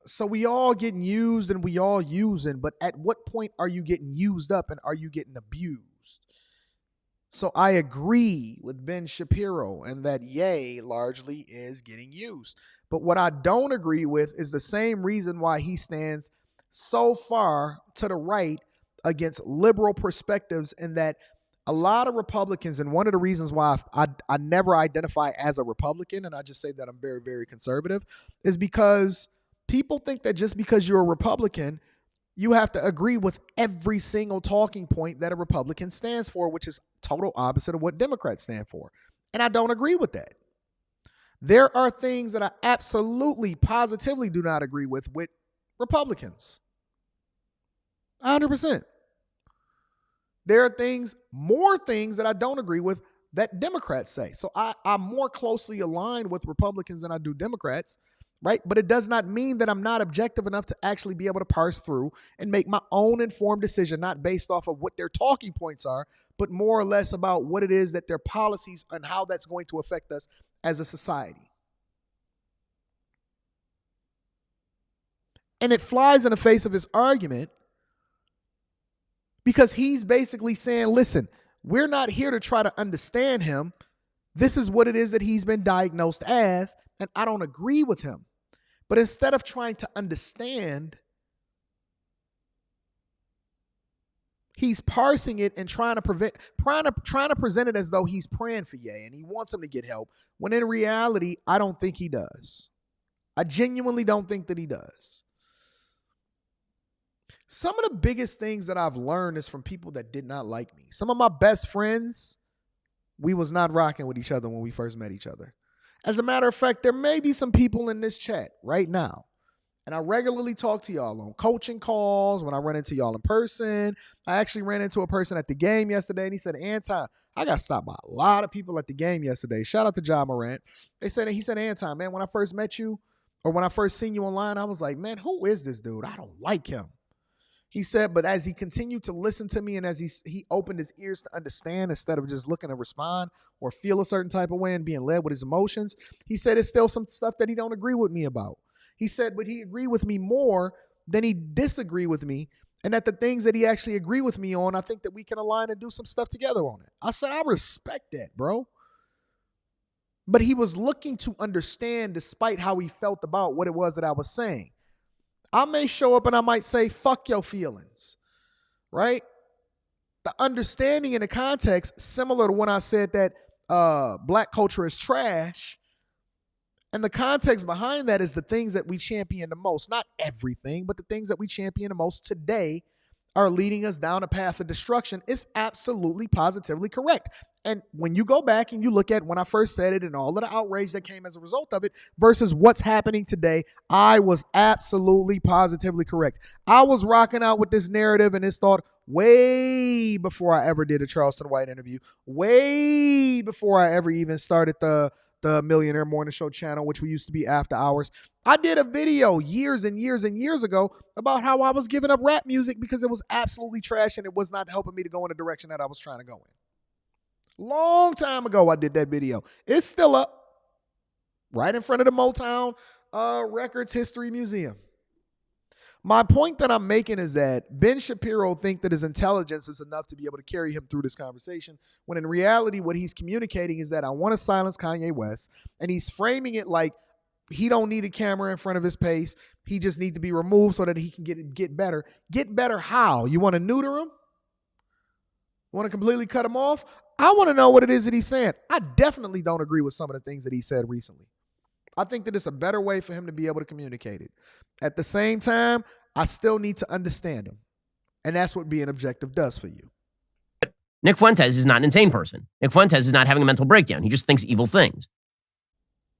So we all getting used and we all using, but at what point are you getting used up and are you getting abused? So I agree with Ben Shapiro and that Ye largely is getting used. But what I don't agree with is the same reason why he stands so far to the right against liberal perspectives, and that a lot of Republicans, and one of the reasons why I never identify as a Republican, and I just say that I'm very, very conservative, is because people think that just because you're a Republican, you have to agree with every single talking point that a Republican stands for, which is total opposite of what Democrats stand for. And I don't agree with that. There are things that I absolutely, positively do not agree with Republicans. 100%. There are more things that I don't agree with that Democrats say. So I'm more closely aligned with Republicans than I do Democrats. Right? But it does not mean that I'm not objective enough to actually be able to parse through and make my own informed decision, not based off of what their talking points are, but more or less about what it is that their policies and how that's going to affect us as a society. And it flies in the face of his argument because he's basically saying, listen, we're not here to try to understand him. This is what it is that he's been diagnosed as, and I don't agree with him. But instead of trying to understand, he's parsing it and trying to present it as though he's praying for Ye and he wants him to get help, when in reality, I don't think he does. I genuinely don't think that he does. Some of the biggest things that I've learned is from people that did not like me. Some of my best friends, we was not rocking with each other when we first met each other. As a matter of fact, there may be some people in this chat right now, and I regularly talk to y'all on coaching calls, when I run into y'all in person. I actually ran into a person at the game yesterday, and he said, Anton, I got stopped by a lot of people at the game yesterday. Shout out to John Morant. He said, Anton, man, when I first met you, or when I first seen you online, I was like, man, who is this dude? I don't like him. He said, but as he continued to listen to me and as he opened his ears to understand instead of just looking to respond or feel a certain type of way and being led with his emotions, he said it's still some stuff that he don't agree with me about. He said, but he agreed with me more than he disagree with me. And that the things that he actually agree with me on, I think that we can align and do some stuff together on it. I said, I respect that, bro. But he was looking to understand despite how he felt about what it was that I was saying. I may show up and I might say, fuck your feelings, right? The understanding in the context, similar to when I said that black culture is trash. And the context behind that is the things that we champion the most. Not everything, but the things that we champion the most today are leading us down a path of destruction. It's absolutely positively correct. And when you go back and you look at when I first said it and all of the outrage that came as a result of it versus what's happening today, I was absolutely positively correct. I was rocking out with this narrative and this thought way before I ever did a Charleston White interview, way before I ever even started the Millionaire Morning Show channel, which we used to be After Hours. I did a video years and years and years ago about how I was giving up rap music because it was absolutely trash and it was not helping me to go in the direction that I was trying to go in. Long time ago, I did that video. It's still up right in front of the Motown Records History Museum. My point that I'm making is that Ben Shapiro thinks that his intelligence is enough to be able to carry him through this conversation, when in reality, what he's communicating is that I want to silence Kanye West, and he's framing it like he don't need a camera in front of his face. He just needs to be removed so that he can get better. Get better how? You want to neuter him? Want to completely cut him off? I want to know what it is that he's saying. I definitely don't agree with some of the things that he said recently. I think that it's a better way for him to be able to communicate it. At the same time, I still need to understand him. And that's what being objective does for you. Nick Fuentes is not an insane person. Nick Fuentes is not having a mental breakdown. He just thinks evil things.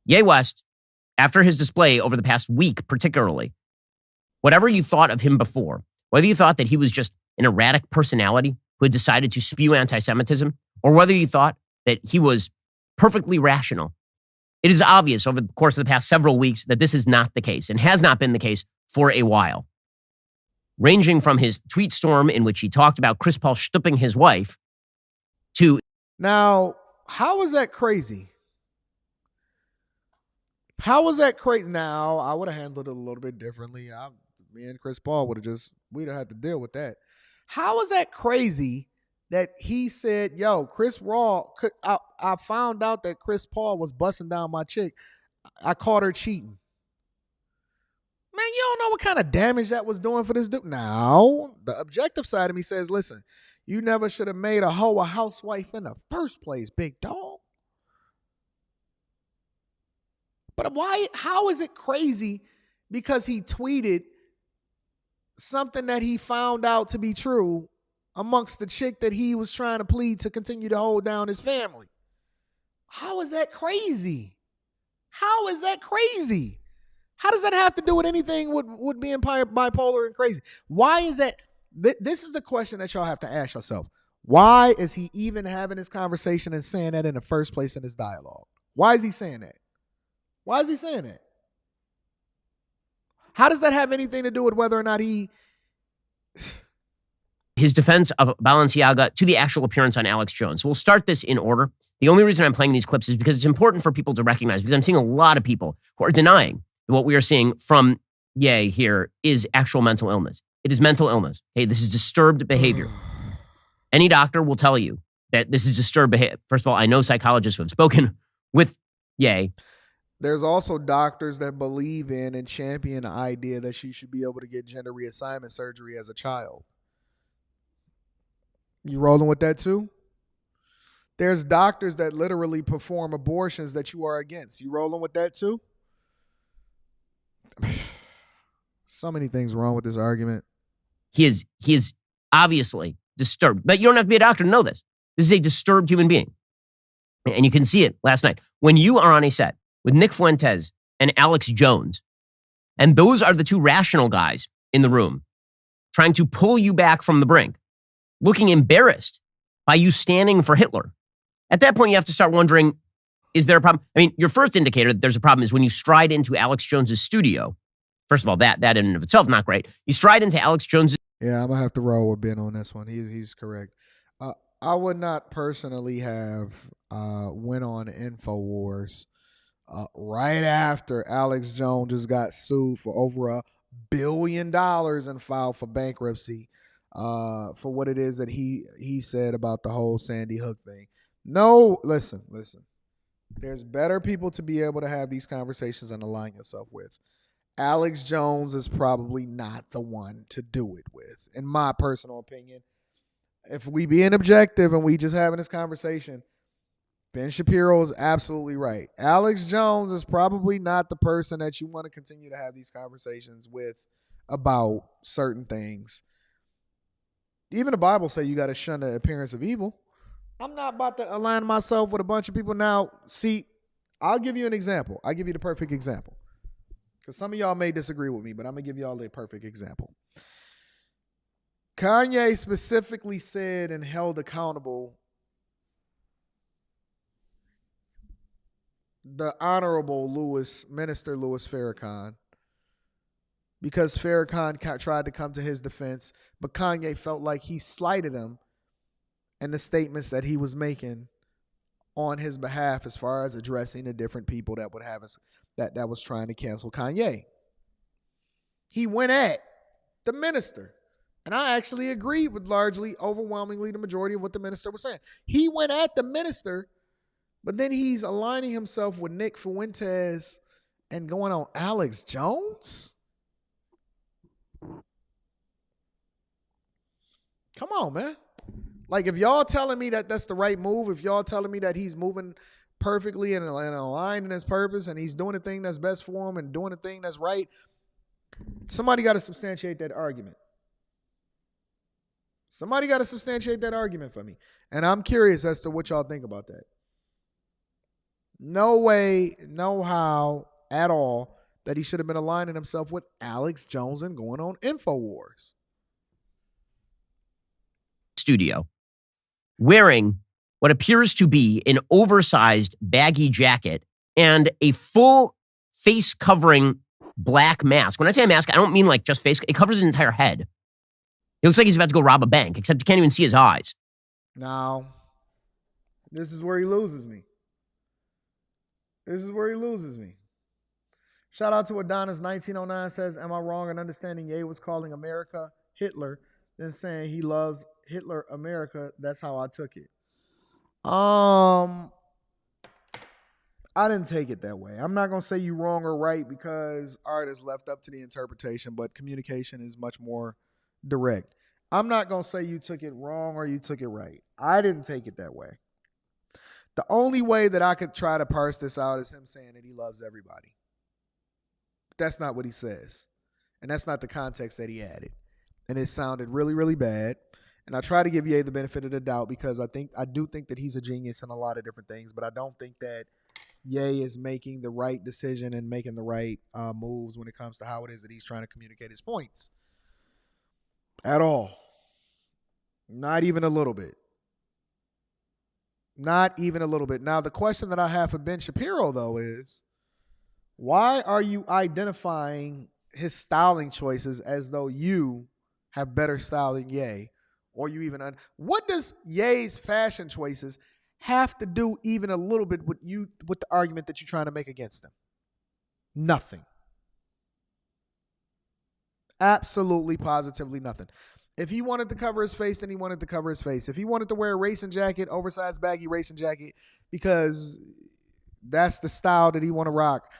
Ye West, after his display over the past week particularly, whatever you thought of him before, whether you thought that he was just an erratic personality who had decided to spew anti-Semitism, or whether you thought that he was perfectly rational, it is obvious over the course of the past several weeks that this is not the case and has not been the case for a while. Ranging from his tweet storm in which he talked about Chris Paul stooping his wife to... Now, how is that crazy? How was that crazy? Now, I would have handled it a little bit differently. Me and Chris Paul we'd have had to deal with that. How is that crazy that he said, yo, I found out that Chris Paul was busting down my chick. I caught her cheating. Man, you don't know what kind of damage that was doing for this dude. Now, the objective side of me says, listen, you never should have made a hoe a housewife in the first place, big dog. But how is it crazy because he tweeted something that he found out to be true amongst the chick that he was trying to plead to continue to hold down his family? How is that crazy? How is that crazy? How does that have to do with anything with being bipolar and crazy? Why is that? This is the question that y'all have to ask yourself. Why is he even having this conversation and saying that in the first place in this dialogue? Why is he saying that? Why is he saying that? How does that have anything to do with whether or not he... his defense of Balenciaga to the actual appearance on Alex Jones. So we'll start this in order. The only reason I'm playing these clips is because it's important for people to recognize, because I'm seeing a lot of people who are denying that what we are seeing from Ye here is actual mental illness. It is mental illness. Hey, this is disturbed behavior. Any doctor will tell you that this is disturbed behavior. First of all, I know psychologists who have spoken with Ye. There's also doctors that believe in and champion the idea that she should be able to get gender reassignment surgery as a child. You rolling with that too? There's doctors that literally perform abortions that you are against. You rolling with that too? So many things wrong with this argument. He is obviously disturbed, but you don't have to be a doctor to know this. This is a disturbed human being. And you can see it last night. When you are on a set with Nick Fuentes and Alex Jones, and those are the two rational guys in the room trying to pull you back from the brink, looking embarrassed by you standing for Hitler. At that point, you have to start wondering, is there a problem? I mean, your first indicator that there's a problem is when you stride into Alex Jones's studio. First of all, that in and of itself, not great. You stride into Alex Jones's... Yeah, I'm gonna have to roll with Ben on this one. He's correct. I would not personally have went on Infowars right after Alex Jones just got sued for over $1 billion and filed for bankruptcy for what it is that he said about the whole Sandy Hook thing. No, listen. There's better people to be able to have these conversations and align yourself with. Alex Jones is probably not the one to do it with, in my personal opinion. If we being objective and we just having this conversation, Ben Shapiro is absolutely right. Alex Jones is probably not the person that you want to continue to have these conversations with about certain things. Even the Bible say you got to shun the appearance of evil. I'm not about to align myself with a bunch of people now. See, I'll give you an example. I'll give you the perfect example. Because some of y'all may disagree with me, but I'm going to give y'all a perfect example. Kanye specifically said and held accountable the Honorable Minister Louis Farrakhan, because Farrakhan tried to come to his defense, but Kanye felt like he slighted him and the statements that he was making on his behalf as far as addressing the different people that would have us that was trying to cancel Kanye. He went at the minister. And I actually agreed with largely, overwhelmingly, the majority of what the minister was saying. He went at the minister, but then he's aligning himself with Nick Fuentes and going on Alex Jones? Come on, man. Like, if y'all telling me that that's the right move, if y'all telling me that he's moving perfectly and aligned in his purpose and he's doing the thing that's best for him and doing the thing that's right, somebody got to substantiate that argument. Somebody got to substantiate that argument for me. And I'm curious as to what y'all think about that. No way, no how at all that he should have been aligning himself with Alex Jones and going on Infowars. Studio, wearing what appears to be an oversized baggy jacket and a full face covering black mask. When I say a mask, I don't mean like just face. It covers his entire head. He looks like he's about to go rob a bank, except you can't even see his eyes. Now, this is where he loses me. Shout out to Adonis1909 says, am I wrong in understanding Ye was calling America Hitler, then saying he loves Hitler America? That's how I took it. I didn't take it that way. I'm not going to say you wrong or right because art is left up to the interpretation, but communication is much more direct. I'm not going to say you took it wrong or you took it right. I didn't take it that way. The only way that I could try to parse this out is him saying that he loves everybody. That's not what he says. And that's not the context that he added. And it sounded really, really bad. And I try to give Ye the benefit of the doubt because I do think that he's a genius in a lot of different things, but I don't think that Ye is making the right decision and making the right moves when it comes to how it is that he's trying to communicate his points. At all. Not even a little bit. Not even a little bit. Now, the question that I have for Ben Shapiro, though, is why are you identifying his styling choices as though you have better style than Ye? Or you even what does Ye's fashion choices have to do even a little bit with the argument that you're trying to make against him? Nothing. Absolutely, positively nothing. If he wanted to cover his face, then he wanted to cover his face. If he wanted to wear a racing jacket, oversized baggy racing jacket, because that's the style that he want to rock.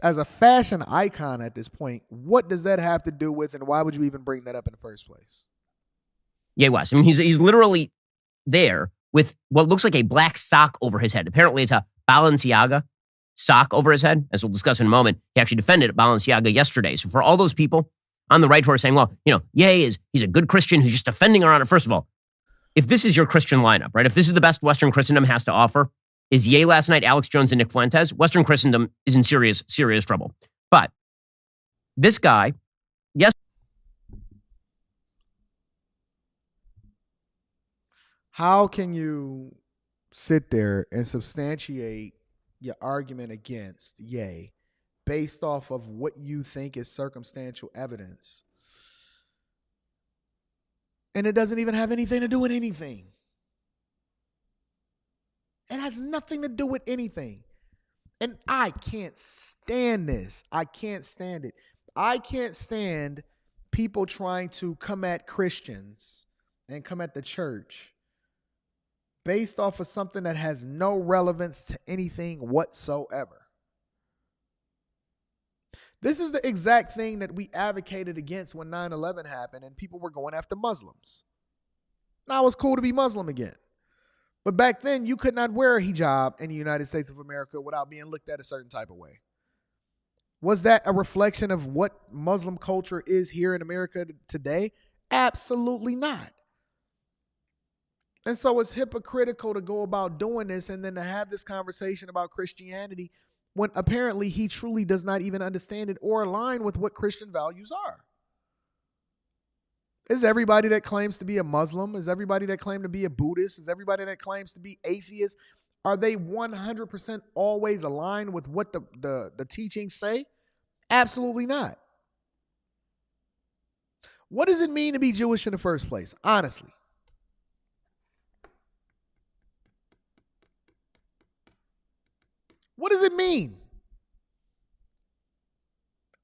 As a fashion icon at this point, what does that have to do with, and why would you even bring that up in the first place? Ye West. I mean, he's literally there with what looks like a black sock over his head. Apparently, it's a Balenciaga sock over his head, as we'll discuss in a moment. He actually defended Balenciaga yesterday. So for all those people on the right who are saying, well, he's a good Christian who's just defending our honor. First of all, if this is your Christian lineup, right? If this is the best Western Christendom has to offer, is Ye last night, Alex Jones, and Nick Fuentes, Western Christendom is in serious, serious trouble. But this guy, yes. How can you sit there and substantiate your argument against Ye based off of what you think is circumstantial evidence. And it doesn't even have anything to do with anything. It has nothing to do with anything. And I can't stand this. I can't stand it. I can't stand people trying to come at Christians and come at the church based off of something that has no relevance to anything whatsoever. This is the exact thing that we advocated against when 9/11 happened and people were going after Muslims. Now it's cool to be Muslim again. But back then, you could not wear a hijab in the United States of America without being looked at a certain type of way. Was that a reflection of what Muslim culture is here in America today? Absolutely not. And so it's hypocritical to go about doing this and then to have this conversation about Christianity when apparently he truly does not even understand it or align with what Christian values are. Is everybody that claims to be a Muslim, is everybody that claims to be a Buddhist, is everybody that claims to be atheist, are they 100% always aligned with what the teachings say? Absolutely not. What does it mean to be Jewish in the first place? Honestly. What does it mean?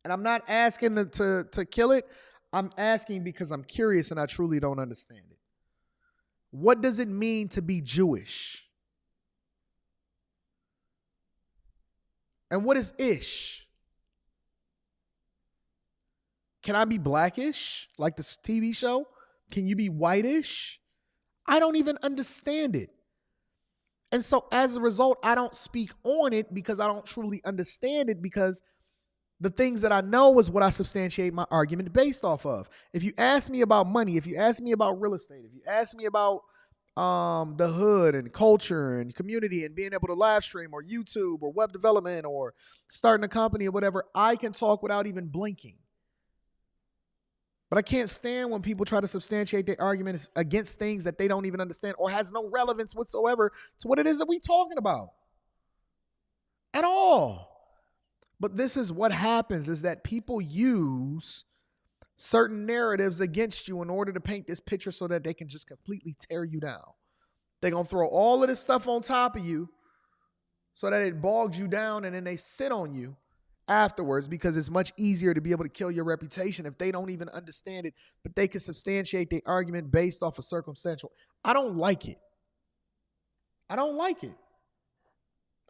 And I'm not asking to kill it. I'm asking because I'm curious and I truly don't understand it. What does it mean to be Jewish? And what is ish? Can I be blackish like this TV show? Can you be whitish? I don't even understand it. And so as a result, I don't speak on it because I don't truly understand it, because the things that I know is what I substantiate my argument based off of. If you ask me about money, if you ask me about real estate, if you ask me about the hood and culture and community and being able to live stream or YouTube or web development or starting a company or whatever, I can talk without even blinking. But I can't stand when people try to substantiate their arguments against things that they don't even understand or has no relevance whatsoever to what it is that we're talking about at all. But this is what happens, is that people use certain narratives against you in order to paint this picture so that they can just completely tear you down. They're going to throw all of this stuff on top of you so that it bogs you down, and then they sit on you afterwards because it's much easier to be able to kill your reputation if they don't even understand it, but they can substantiate their argument based off of circumstantial. I don't like it. I don't like it.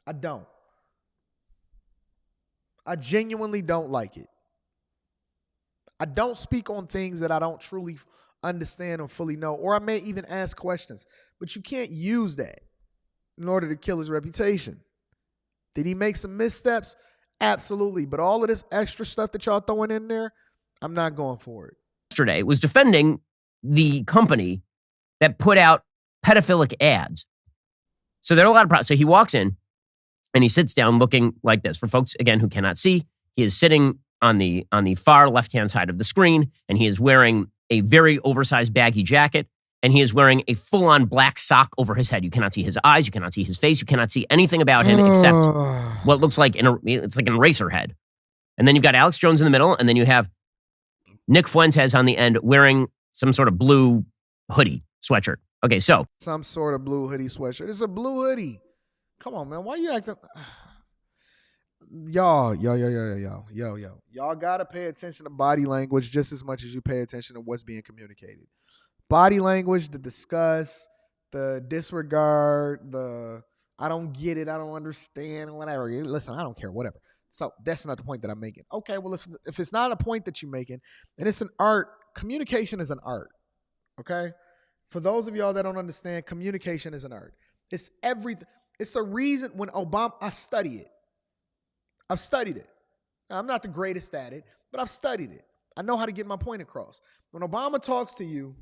I don't. I genuinely don't like it. I don't speak on things that I don't truly understand or fully know, or I may even ask questions, but you can't use that in order to kill his reputation. Did he make some missteps? Absolutely. But all of this extra stuff that y'all throwing in there, I'm not going for it. Yesterday was defending the company that put out pedophilic ads. So there are a lot of problems. So he walks in and he sits down looking like this. For folks, again, who cannot see, he is sitting on the far left-hand side of the screen, and he is wearing a very oversized baggy jacket, and he is wearing a full-on black sock over his head. You cannot see his eyes. You cannot see his face. You cannot see anything about him except what looks like it's like an eraser head. And then you've got Alex Jones in the middle, and then you have Nick Fuentes on the end wearing some sort of blue hoodie sweatshirt. Okay, so. Some sort of blue hoodie sweatshirt. It's a blue hoodie. Come on, man. Why you acting? Y'all gotta pay attention to body language just as much as you pay attention to what's being communicated. Body language, the disgust, the disregard, the I don't get it, I don't understand, whatever. Listen, I don't care, whatever. So that's not the point that I'm making. Okay, well, if it's not a point that you're making, and it's an art, communication is an art. Okay? For those of y'all that don't understand, communication is an art. It's everything. It's a reason when Obama, I study it. I've studied it. Now, I'm not the greatest at it, but I've studied it. I know how to get my point across. When Obama talks to you,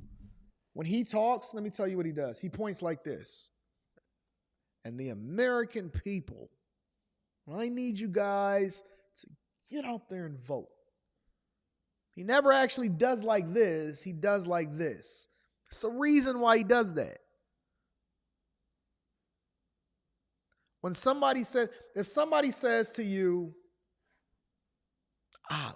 when he talks, let me tell you what he does. He points like this. And the American people, I need you guys to get out there and vote. He never actually does like this. He does like this. It's a reason why he does that. When somebody says, if somebody says to you, I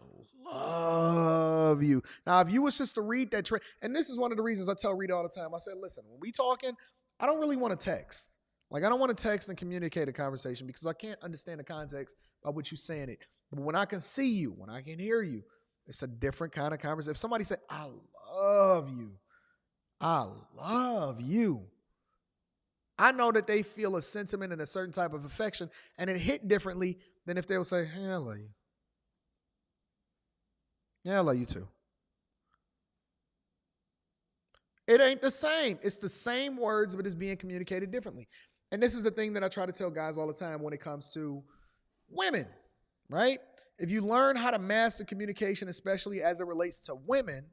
love you. Now, if you was just to read that, and this is one of the reasons I tell Rita all the time. I said, listen, when we talking, I don't really want to text. Like, I don't want to text and communicate a conversation because I can't understand the context by which you're saying it. But when I can see you, when I can hear you, it's a different kind of conversation. If somebody said, I love you, I love you, I know that they feel a sentiment and a certain type of affection, and it hit differently than if they would say, hey, I love you. Yeah, I love you too. It ain't the same. It's the same words, but it's being communicated differently. And this is the thing that I try to tell guys all the time when it comes to women, right? If you learn how to master communication, especially as it relates to women,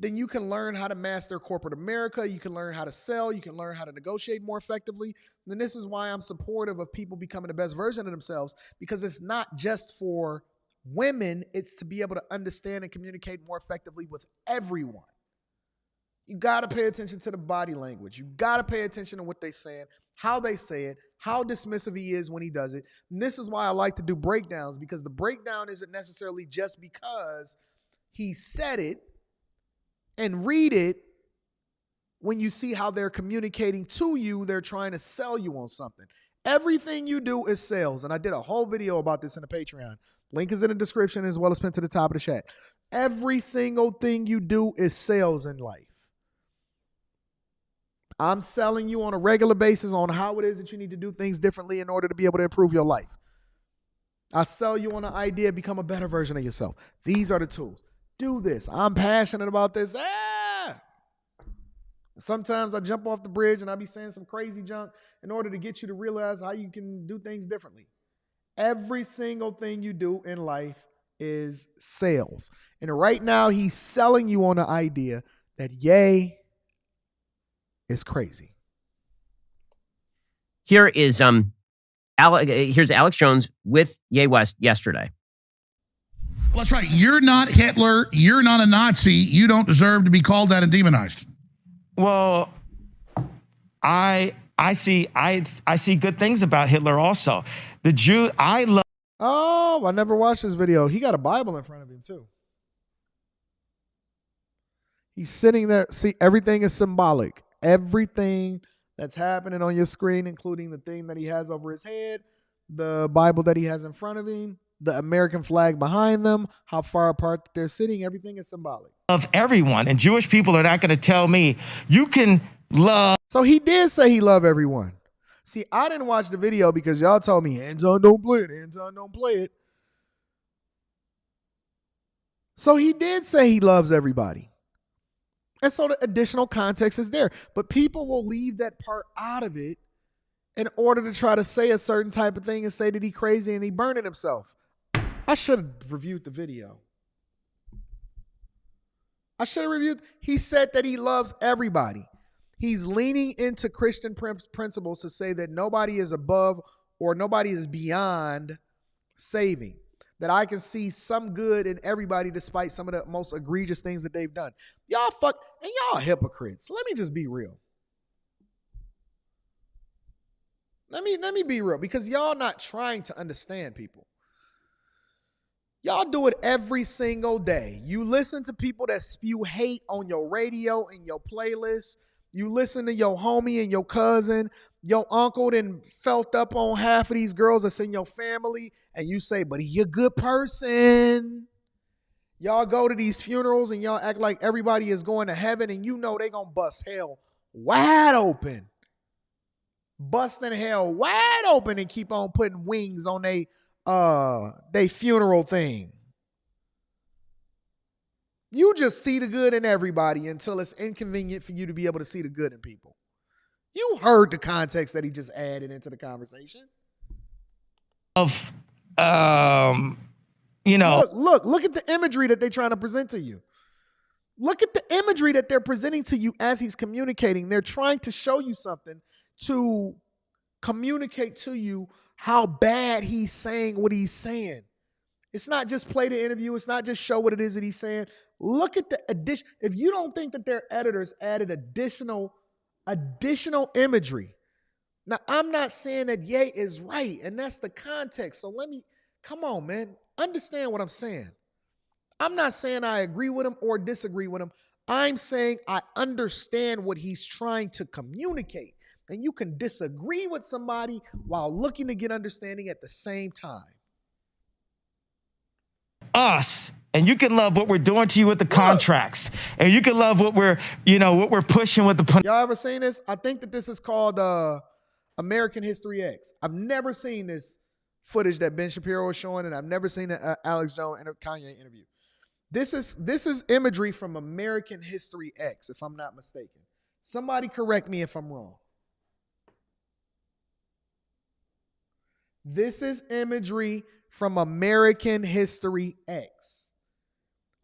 then you can learn how to master corporate America. You can learn how to sell. You can learn how to negotiate more effectively. And this is why I'm supportive of people becoming the best version of themselves, because it's not just for women. It's to be able to understand and communicate more effectively with everyone. You got to pay attention to the body language. You got to pay attention to what they're saying, how they say it, how dismissive he is when he does it. And this is why I like to do breakdowns, because the breakdown isn't necessarily just because he said it, and read it. When you see how they're communicating to you, they're trying to sell you on something. Everything you do is sales. And I did a whole video about this in the Patreon. Link is in the description as well as pinned to the top of the chat. Every single thing you do is sales in life. I'm selling you on a regular basis on how it is that you need to do things differently in order to be able to improve your life. I sell you on the idea, become a better version of yourself. These are the tools. Do this. I'm passionate about this. Sometimes I jump off the bridge and I be saying some crazy junk in order to get you to realize how you can do things differently. Every single thing you do in life is sales. And right now he's selling you on the idea that Ye is crazy. Here's Alex Jones with Ye West yesterday. Well, that's right. You're not Hitler. You're not a Nazi. You don't deserve to be called that and demonized. Well, I see good things about Hitler also. The Jew, I love. Oh, I never watched this video. He got a Bible in front of him too. He's sitting there. See, everything is symbolic. Everything that's happening on your screen, including the thing that he has over his head, the Bible that he has in front of him, the American flag behind them, how far apart they're sitting, everything is symbolic. Of everyone, and Jewish people are not going to tell me you can love. So he did say he loved everyone. See, I didn't watch the video because y'all told me, Anton, don't play it. Anton, don't play it. So he did say he loves everybody. And so the additional context is there. But people will leave that part out of it in order to try to say a certain type of thing and say that he crazy and he burning himself. I should have reviewed the video. He said that he loves everybody. He's leaning into Christian principles to say that nobody is above or nobody is beyond saving. That I can see some good in everybody despite some of the most egregious things that they've done. Y'all hypocrites. Let me just be real. Let me be real, because y'all not trying to understand people. Y'all do it every single day. You listen to people that spew hate on your radio and your playlist. You listen to your homie and your cousin, your uncle then felt up on half of these girls that's in your family, and you say, but he a good person. Y'all go to these funerals and y'all act like everybody is going to heaven, and you know they gonna bust hell wide open. Busting hell wide open and keep on putting wings on they funeral thing. You just see the good in everybody until it's inconvenient for you to be able to see the good in people. You heard the context that he just added into the conversation. Look at the imagery that they're trying to present to you. Look at the imagery that they're presenting to you as he's communicating. They're trying to show you something to communicate to you how bad he's saying what he's saying. It's not just play the interview. It's not just show what it is that he's saying. Look at the addition. If you don't think that their editors added additional imagery. Now, I'm not saying that Ye is right, and that's the context. So come on, man. Understand what I'm saying. I'm not saying I agree with him or disagree with him. I'm saying I understand what he's trying to communicate. And you can disagree with somebody while looking to get understanding at the same time. Us. And you can love what we're doing to you with the contracts. And you can love what we're pushing with the... Y'all ever seen this? I think that this is called American History X. I've never seen this footage that Ben Shapiro was showing, and I've never seen the Alex Jones and Kanye interview. This is imagery from American History X, if I'm not mistaken. Somebody correct me if I'm wrong. This is imagery from American History X.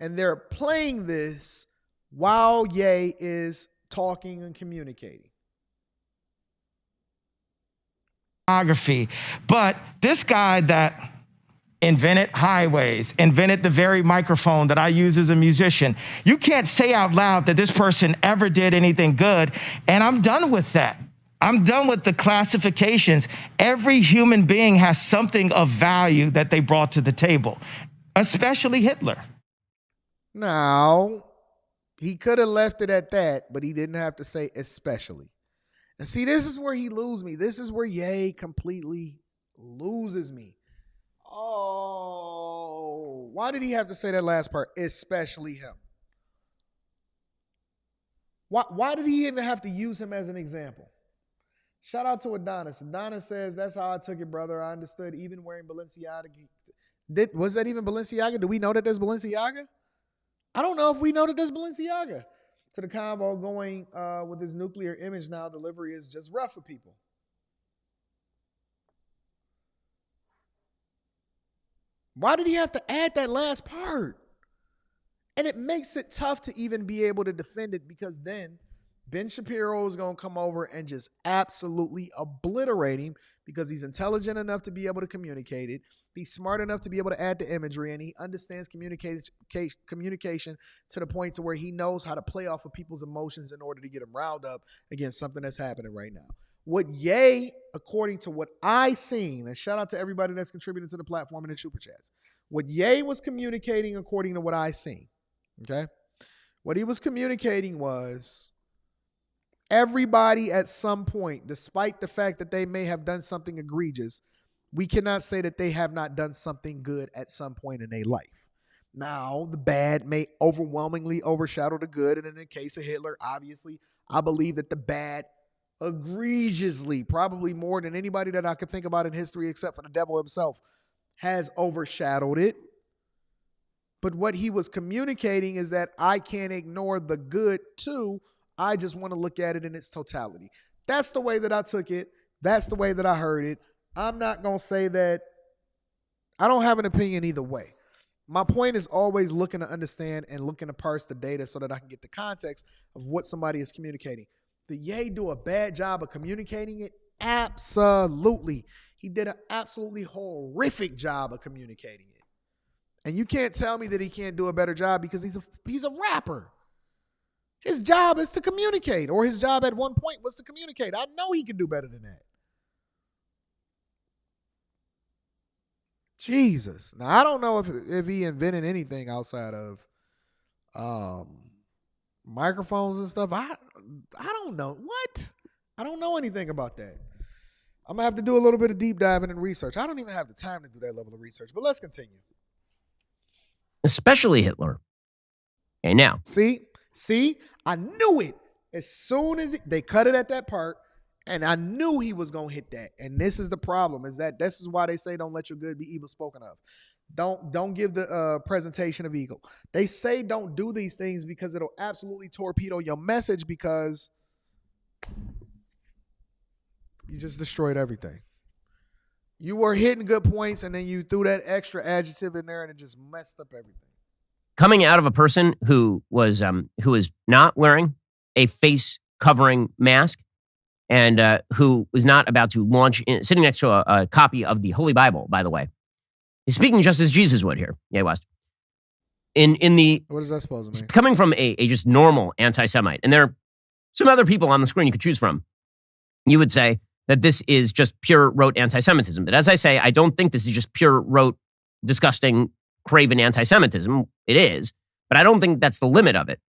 And they're playing this while Ye is talking and communicating. But this guy that invented highways, invented the very microphone that I use as a musician, you can't say out loud that this person ever did anything good. And I'm done with that. I'm done with the classifications. Every human being has something of value that they brought to the table, especially Hitler. Now, he could have left it at that, but he didn't have to say especially. And see, this is where he loses me. This is where Ye completely loses me. Oh, why did he have to say that last part? Especially him. Why did he even have to use him as an example? Shout out to Adonis. Adonis says, that's how I took it, brother. I understood even wearing Balenciaga. Was that even Balenciaga? Do we know that there's Balenciaga? I don't know if we know that there's Balenciaga. To the convo going with his nuclear image now, delivery is just rough for people. Why did he have to add that last part? And it makes it tough to even be able to defend it, because then Ben Shapiro is going to come over and just absolutely obliterate him, because he's intelligent enough to be able to communicate it. He's smart enough to be able to add the imagery, and he understands communication to the point to where he knows how to play off of people's emotions in order to get them riled up against something that's happening right now. What Ye, according to what I seen, and shout out to everybody that's contributing to the platform and the super chats, what Ye was communicating according to what I seen, okay? What he was communicating was everybody at some point, despite the fact that they may have done something egregious, we cannot say that they have not done something good at some point in their life. Now, the bad may overwhelmingly overshadow the good. And in the case of Hitler, obviously, I believe that the bad egregiously, probably more than anybody that I could think about in history except for the devil himself, has overshadowed it. But what he was communicating is that I can't ignore the good too. I just want to look at it in its totality. That's the way that I took it. That's the way that I heard it. I'm not going to say that I don't have an opinion either way. My point is always looking to understand and looking to parse the data so that I can get the context of what somebody is communicating. Did Ye do a bad job of communicating it? Absolutely. He did an absolutely horrific job of communicating it. And you can't tell me that he can't do a better job, because he's a rapper. His job is to communicate, or his job at one point was to communicate. I know he can do better than that. Jesus. Now, I don't know if he invented anything outside of microphones and stuff. I don't know. What? I don't know anything about that. I'm going to have to do a little bit of deep diving and research. I don't even have the time to do that level of research, but let's continue. Especially Hitler. Okay, now. See, I knew it. As soon as they cut it at that part, and I knew he was going to hit that. And this is the problem, is that this is why they say don't let your good be evil spoken of. Don't give the presentation of evil. They say don't do these things because it'll absolutely torpedo your message, because you just destroyed everything. You were hitting good points, and then you threw that extra adjective in there, and it just messed up everything. Coming out of a person who is not wearing a face covering mask, and who was not about to launch, sitting next to a copy of the Holy Bible, by the way. He's speaking just as Jesus would here, Ye West. In the What is that supposed to mean? Coming from a just normal anti-Semite, and there are some other people on the screen you could choose from, you would say that this is just pure rote anti-Semitism. But as I say, I don't think this is just pure rote disgusting, craven anti-Semitism. It is. But I don't think that's the limit of it.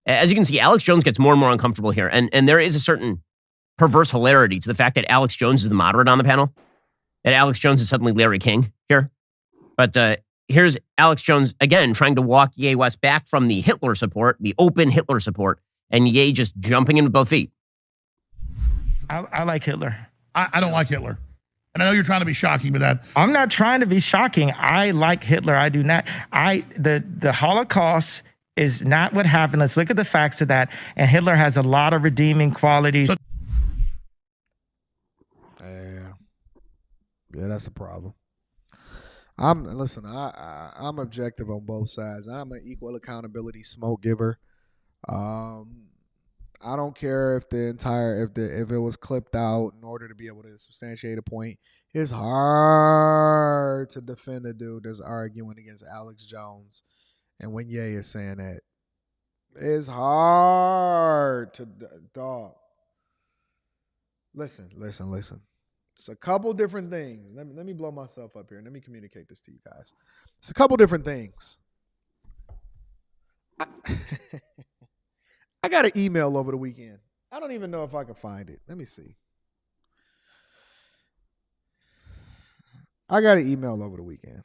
As you can see, Alex Jones gets more and more uncomfortable here. And there is a certain perverse hilarity to the fact that Alex Jones is the moderate on the panel. That Alex Jones is suddenly Larry King here. But here's Alex Jones, again, trying to walk Ye West back from the Hitler support, the open Hitler support, and Ye just jumping in with both feet. I like Hitler. I don't like Hitler. And I know you're trying to be shocking with that. I'm not trying to be shocking. I like Hitler. I do not. The Holocaust is not what happened. Let's look at the facts of that. And Hitler has a lot of redeeming qualities. Yeah, that's a problem. I'm objective on both sides. I'm an equal accountability smoke giver. I don't care if if it was clipped out in order to be able to substantiate a point. It's hard to defend a dude that's arguing against Alex Jones, and when Ye is saying that, it's hard to dog. Listen. It's a couple different things. Let me blow myself up here and let me communicate this to you guys. It's a couple different things. I got an email over the weekend. I don't even know if I can find it. Let me see. I got an email over the weekend.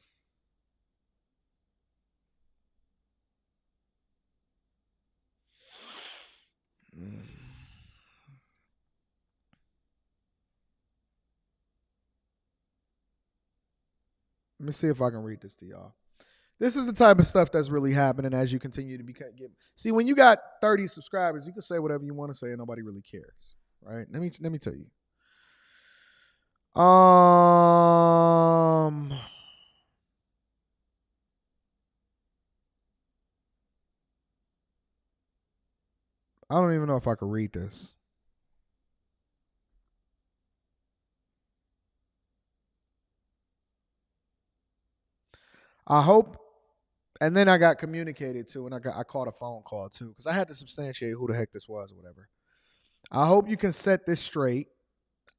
Let me see if I can read this to y'all. This is the type of stuff that's really happening as you continue to see, when you got 30 subscribers, you can say whatever you want to say and nobody really cares, right? Let me tell you. I don't even know if I can read this. I hope, and then I got communicated to, and I caught a phone call too, because I had to substantiate who the heck this was or whatever. I hope you can set this straight.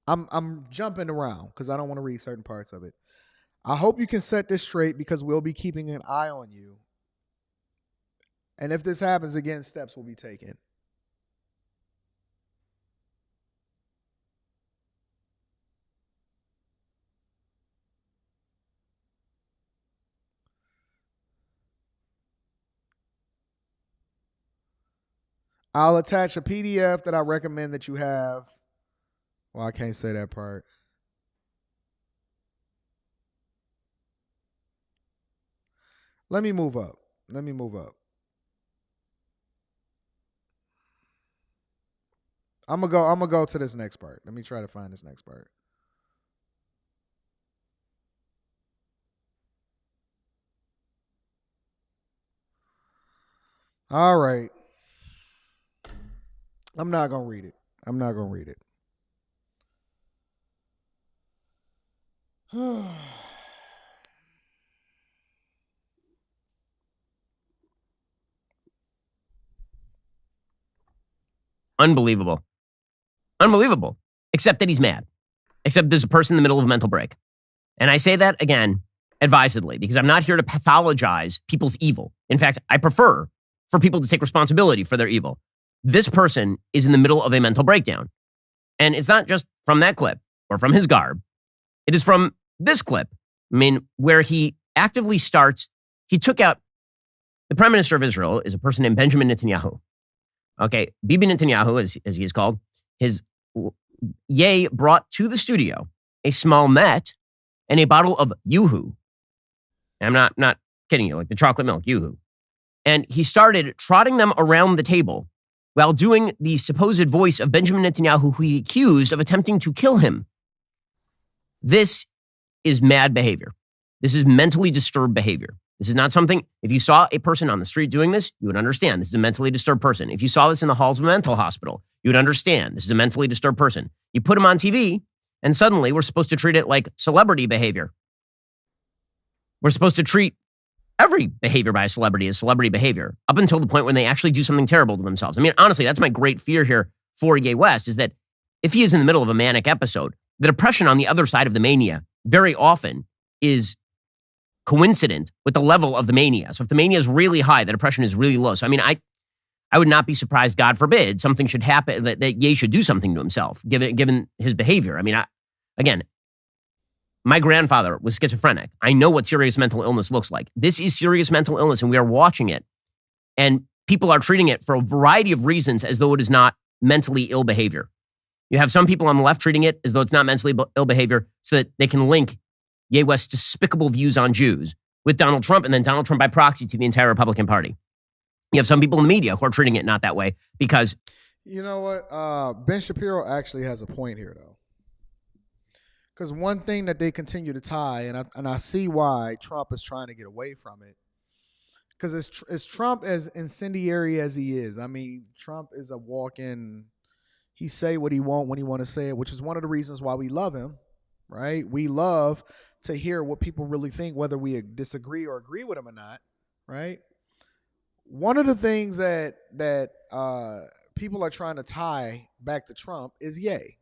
I'm jumping around because I don't want to read certain parts of it. I hope you can set this straight because we'll be keeping an eye on you. And if this happens again, steps will be taken. I'll attach a PDF that I recommend that you have. Well, I can't say that part. Let me move up. I'm gonna go to this next part. Let me try to find this next part. All right. I'm not gonna read it. Unbelievable. Except that he's mad. Except there's a person in the middle of a mental break. And I say that, again, advisedly, because I'm not here to pathologize people's evil. In fact, I prefer for people to take responsibility for their evil. This person is in the middle of a mental breakdown. And it's not just from that clip or from his garb. It is from this clip. I mean, where he actively starts, he took out, the prime minister of Israel is a person named Benjamin Netanyahu. Okay, Bibi Netanyahu, as he is called, Ye brought to the studio a small Met and a bottle of Yoo-hoo. I'm not kidding you, like the chocolate milk, Yoo-hoo. And he started trotting them around the table while doing the supposed voice of Benjamin Netanyahu, who he accused of attempting to kill him. This is mad behavior. This is mentally disturbed behavior. This is not something, if you saw a person on the street doing this, you would understand this is a mentally disturbed person. If you saw this in the halls of a mental hospital, you would understand this is a mentally disturbed person. You put him on TV, and suddenly we're supposed to treat it like celebrity behavior. We're supposed to treat every behavior by a celebrity as celebrity behavior, up until the point when they actually do something terrible to themselves. I mean, honestly, that's my great fear here for Ye West, is that if he is in the middle of a manic episode, the depression on the other side of the mania very often is coincident with the level of the mania. So if the mania is really high, the depression is really low. So I mean, I would not be surprised, God forbid, something should happen, that Ye should do something to himself, given his behavior. I mean, again, my grandfather was schizophrenic. I know what serious mental illness looks like. This is serious mental illness, and we are watching it. And people are treating it for a variety of reasons as though it is not mentally ill behavior. You have some people on the left treating it as though it's not mentally ill behavior so that they can link Ye West's despicable views on Jews with Donald Trump and then Donald Trump by proxy to the entire Republican Party. You have some people in the media who are treating it not that way because... You know what? Ben Shapiro actually has a point here, though. Because one thing that they continue to tie, and I see why Trump is trying to get away from it, because as Trump as incendiary as he is, I mean, Trump is a walk-in, he say what he want when he want to say it, which is one of the reasons why we love him, right? We love to hear what people really think, whether we disagree or agree with him or not, right? One of the things that people are trying to tie back to Trump is Ye.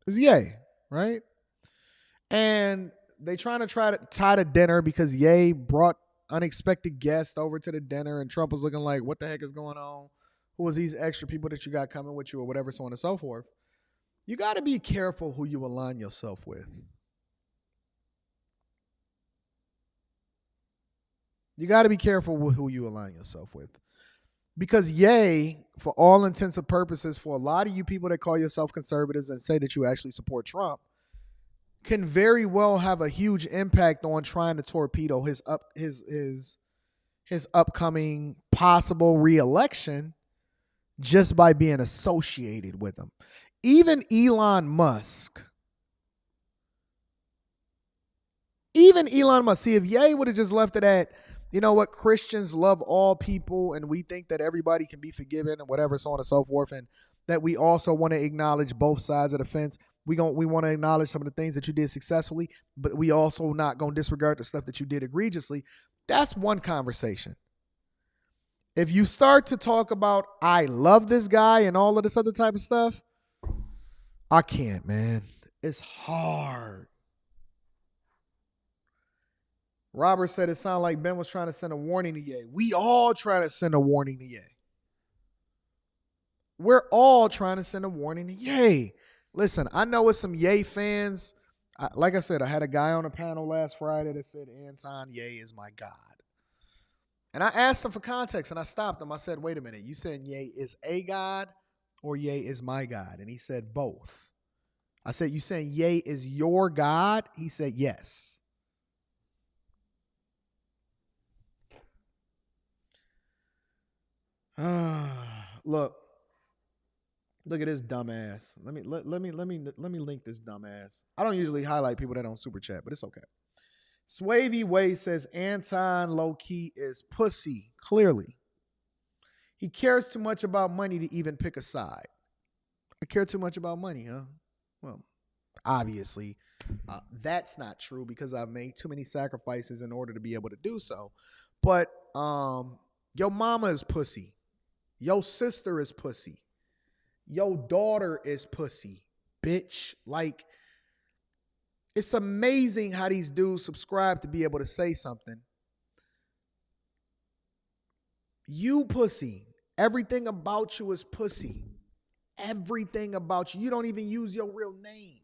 Is Ye, right? And they try to tie to dinner because Ye brought unexpected guests over to the dinner, and Trump was looking like, what the heck is going on? Who is these extra people that you got coming with you or whatever, so on and so forth. You got to be careful who you align yourself with. You got to be careful with who you align yourself with. Because Ye, for all intents and purposes, for a lot of you people that call yourself conservatives and say that you actually support Trump, can very well have a huge impact on trying to torpedo his upcoming possible re-election just by being associated with him. Even Elon Musk. See, if Ye would have just left it at, you know what, Christians love all people and we think that everybody can be forgiven and whatever, so on and so forth, and that we also want to acknowledge both sides of the fence. We want to acknowledge some of the things that you did successfully, but we also not going to disregard the stuff that you did egregiously. That's one conversation. If you start to talk about, I love this guy and all of this other type of stuff, I can't, man. It's hard. Robert said it sounded like Ben was trying to send a warning to Ye. We all try to send a warning to Ye. We're all trying to send a warning to Ye. Listen, I know it's some Ye fans. Like I said, I had a guy on a panel last Friday that said, Anton, Ye is my God. And I asked him for context, and I stopped him. I said, wait a minute. You said Ye is a God or Ye is my God? And he said both. I said, you saying Ye is your God? He said, yes. Look at this dumbass. Let me link this dumbass. I don't usually highlight people that don't super chat, but it's okay. Swavey Way says Anton low key is pussy. Clearly, he cares too much about money to even pick a side. I care too much about money, huh? Well, obviously, that's not true because I've made too many sacrifices in order to be able to do so. But your mama is pussy. Your sister is pussy. Your daughter is pussy, bitch. Like, it's amazing how these dudes subscribe to be able to say something. You pussy. Everything about you is pussy. Everything about you. You don't even use your real name.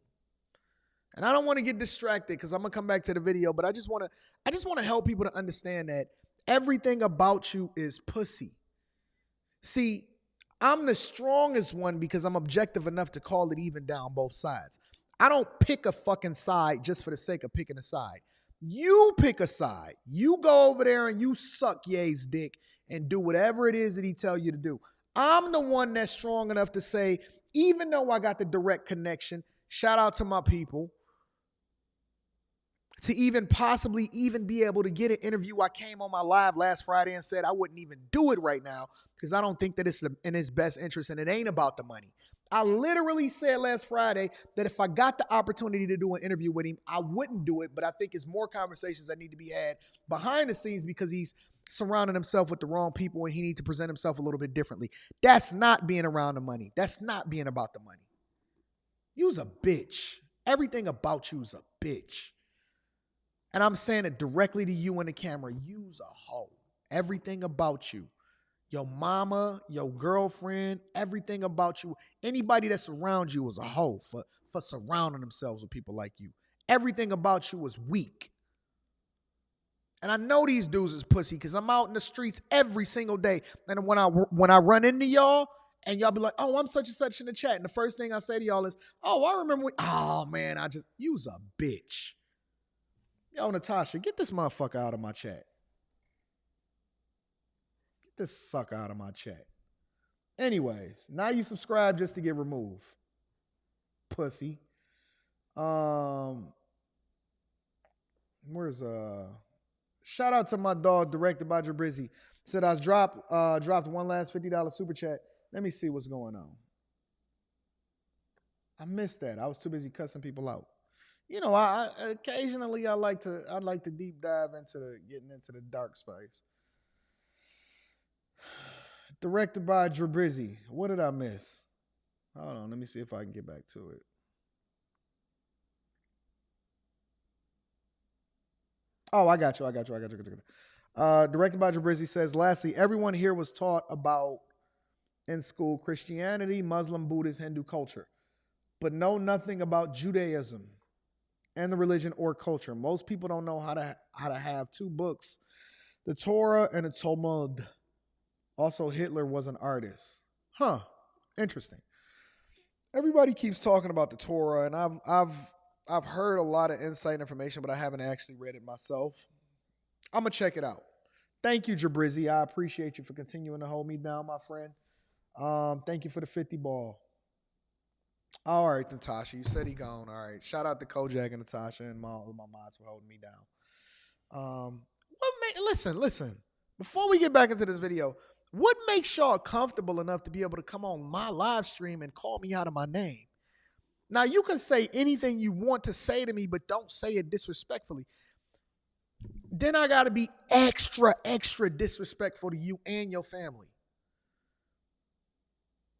And I don't want to get distracted because I'm going to come back to the video, but I just want to help people to understand that everything about you is pussy. See, I'm the strongest one because I'm objective enough to call it even down both sides. I don't pick a fucking side just for the sake of picking a side. You pick a side. You go over there and you suck Ye's dick and do whatever it is that he tell you to do. I'm the one that's strong enough to say, even though I got the direct connection, shout out to my people, to even possibly even be able to get an interview. I came on my live last Friday and said I wouldn't even do it right now because I don't think that it's in his best interest and it ain't about the money. I literally said last Friday that if I got the opportunity to do an interview with him, I wouldn't do it, but I think it's more conversations that need to be had behind the scenes because he's surrounding himself with the wrong people and he needs to present himself a little bit differently. That's not being around the money. That's not being about the money. You's a bitch. Everything about you's a bitch. And I'm saying it directly to you in the camera. You's a hoe. Everything about you. Your mama, your girlfriend, everything about you. Anybody that surrounds you is a hoe for surrounding themselves with people like you. Everything about you is weak. And I know these dudes is pussy because I'm out in the streets every single day. And when I run into y'all, and y'all be like, oh, I'm such and such in the chat. And the first thing I say to y'all is, oh, I remember when, oh, man, you's a bitch. Yo, Natasha, get this motherfucker out of my chat. Get this sucker out of my chat. Anyways, now you subscribe just to get removed. Pussy. Where's shout out to my dog, directed by Jabrizzi. Said I dropped one last $50 super chat. Let me see what's going on. I missed that. I was too busy cussing people out. You know, I occasionally I like to deep dive into getting into the dark space. Directed by Jabrizzi. What did I miss? Hold on, let me see if I can get back to it. Oh, I got you. Directed by Jabrizzi says, lastly, everyone here was taught about in school Christianity, Muslim, Buddhist, Hindu culture, but know nothing about Judaism and the religion or culture. Most people don't know how to have two books, the Torah and the Talmud. Also, Hitler was an artist. Huh. Interesting. Everybody keeps talking about the Torah, and I've heard a lot of inside information, but I haven't actually read it myself. I'm going to check it out. Thank you, Jabrizzi. I appreciate you for continuing to hold me down, my friend. Thank you for the 50 ball. All right, Natasha. You said he gone. All right. Shout out to Kojak and Natasha and my mods for holding me down. Listen. Before we get back into this video, what makes y'all comfortable enough to be able to come on my live stream and call me out of my name? Now, you can say anything you want to say to me, but don't say it disrespectfully. Then I got to be extra disrespectful to you and your family.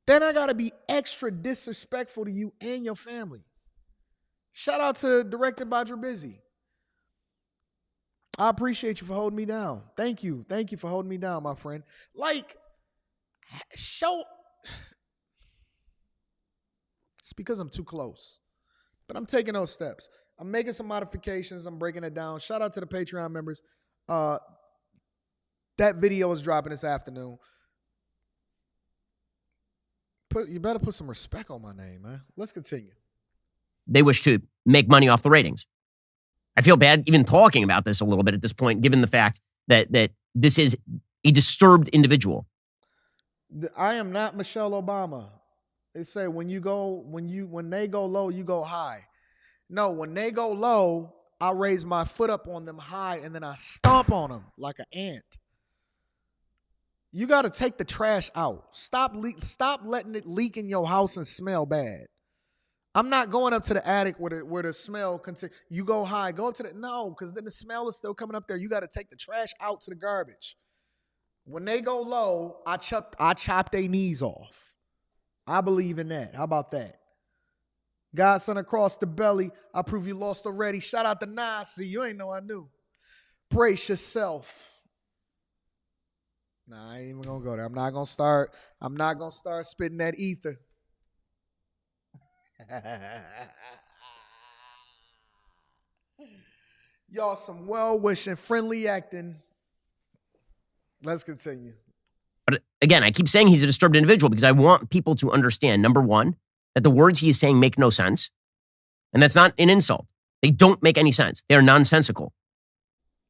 Then I got to be extra disrespectful to you and your family. Shout out to Directed by Jabrizzi. I appreciate you for holding me down. Thank you. Thank you for holding me down, my friend. Like, it's because I'm too close. But I'm taking those steps. I'm making some modifications. I'm breaking it down. Shout out to the Patreon members. That video is dropping this afternoon. You better put some respect on my name, man. Let's continue. They wish to make money off the ratings. I feel bad even talking about this a little bit at this point, given the fact that this is a disturbed individual. I am not Michelle Obama. They say when they go low, you go high. No, when they go low, I raise my foot up on them high and then I stomp on them like an ant. You got to take the trash out. Stop letting it leak in your house and smell bad. I'm not going up to the attic where the smell continues. You go high, go up to no, because then the smell is still coming up there. You got to take the trash out to the garbage. When they go low, I chop their knees off. I believe in that. How about that? Godson across the belly. I prove you lost already. Shout out to Nasi. You ain't know I knew. Brace yourself. Nah, I ain't even gonna go there. I'm not gonna start spitting that ether. Y'all some well-wishing, friendly acting. Let's continue. But again, I keep saying he's a disturbed individual because I want people to understand, number one, that the words he is saying make no sense. And that's not an insult. They don't make any sense. They are nonsensical.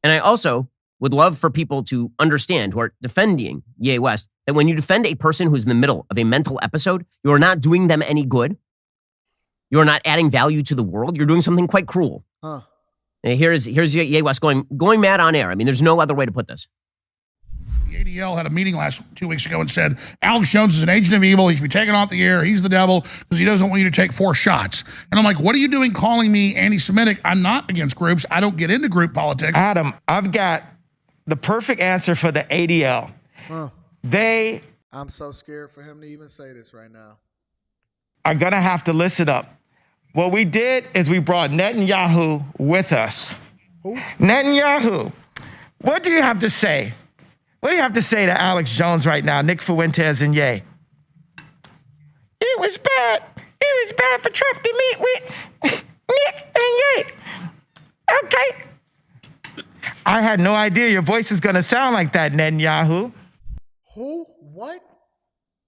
And I also would love for people to understand who are defending Ye West that when you defend a person who's in the middle of a mental episode, you are not doing them any good. You are not adding value to the world. You're doing something quite cruel. Huh. And here's Ye West going mad on air. I mean, there's no other way to put this. The ADL had a meeting 2 weeks ago and said, Alex Jones is an agent of evil. He should be taken off the air. He's the devil because he doesn't want you to take 4 shots. And I'm like, what are you doing calling me anti-Semitic? I'm not against groups. I don't get into group politics. Adam, I've got the perfect answer for the ADL. Huh. They I'm so scared for him to even say this right now. are going to have to listen up. What we did is we brought Netanyahu with us. Netanyahu, what do you have to say? What do you have to say to Alex Jones right now, Nick Fuentes and Ye? It was bad. It was bad for Trump to meet with Nick and Ye. Okay. I had no idea your voice is going to sound like that, Netanyahu. Who? What?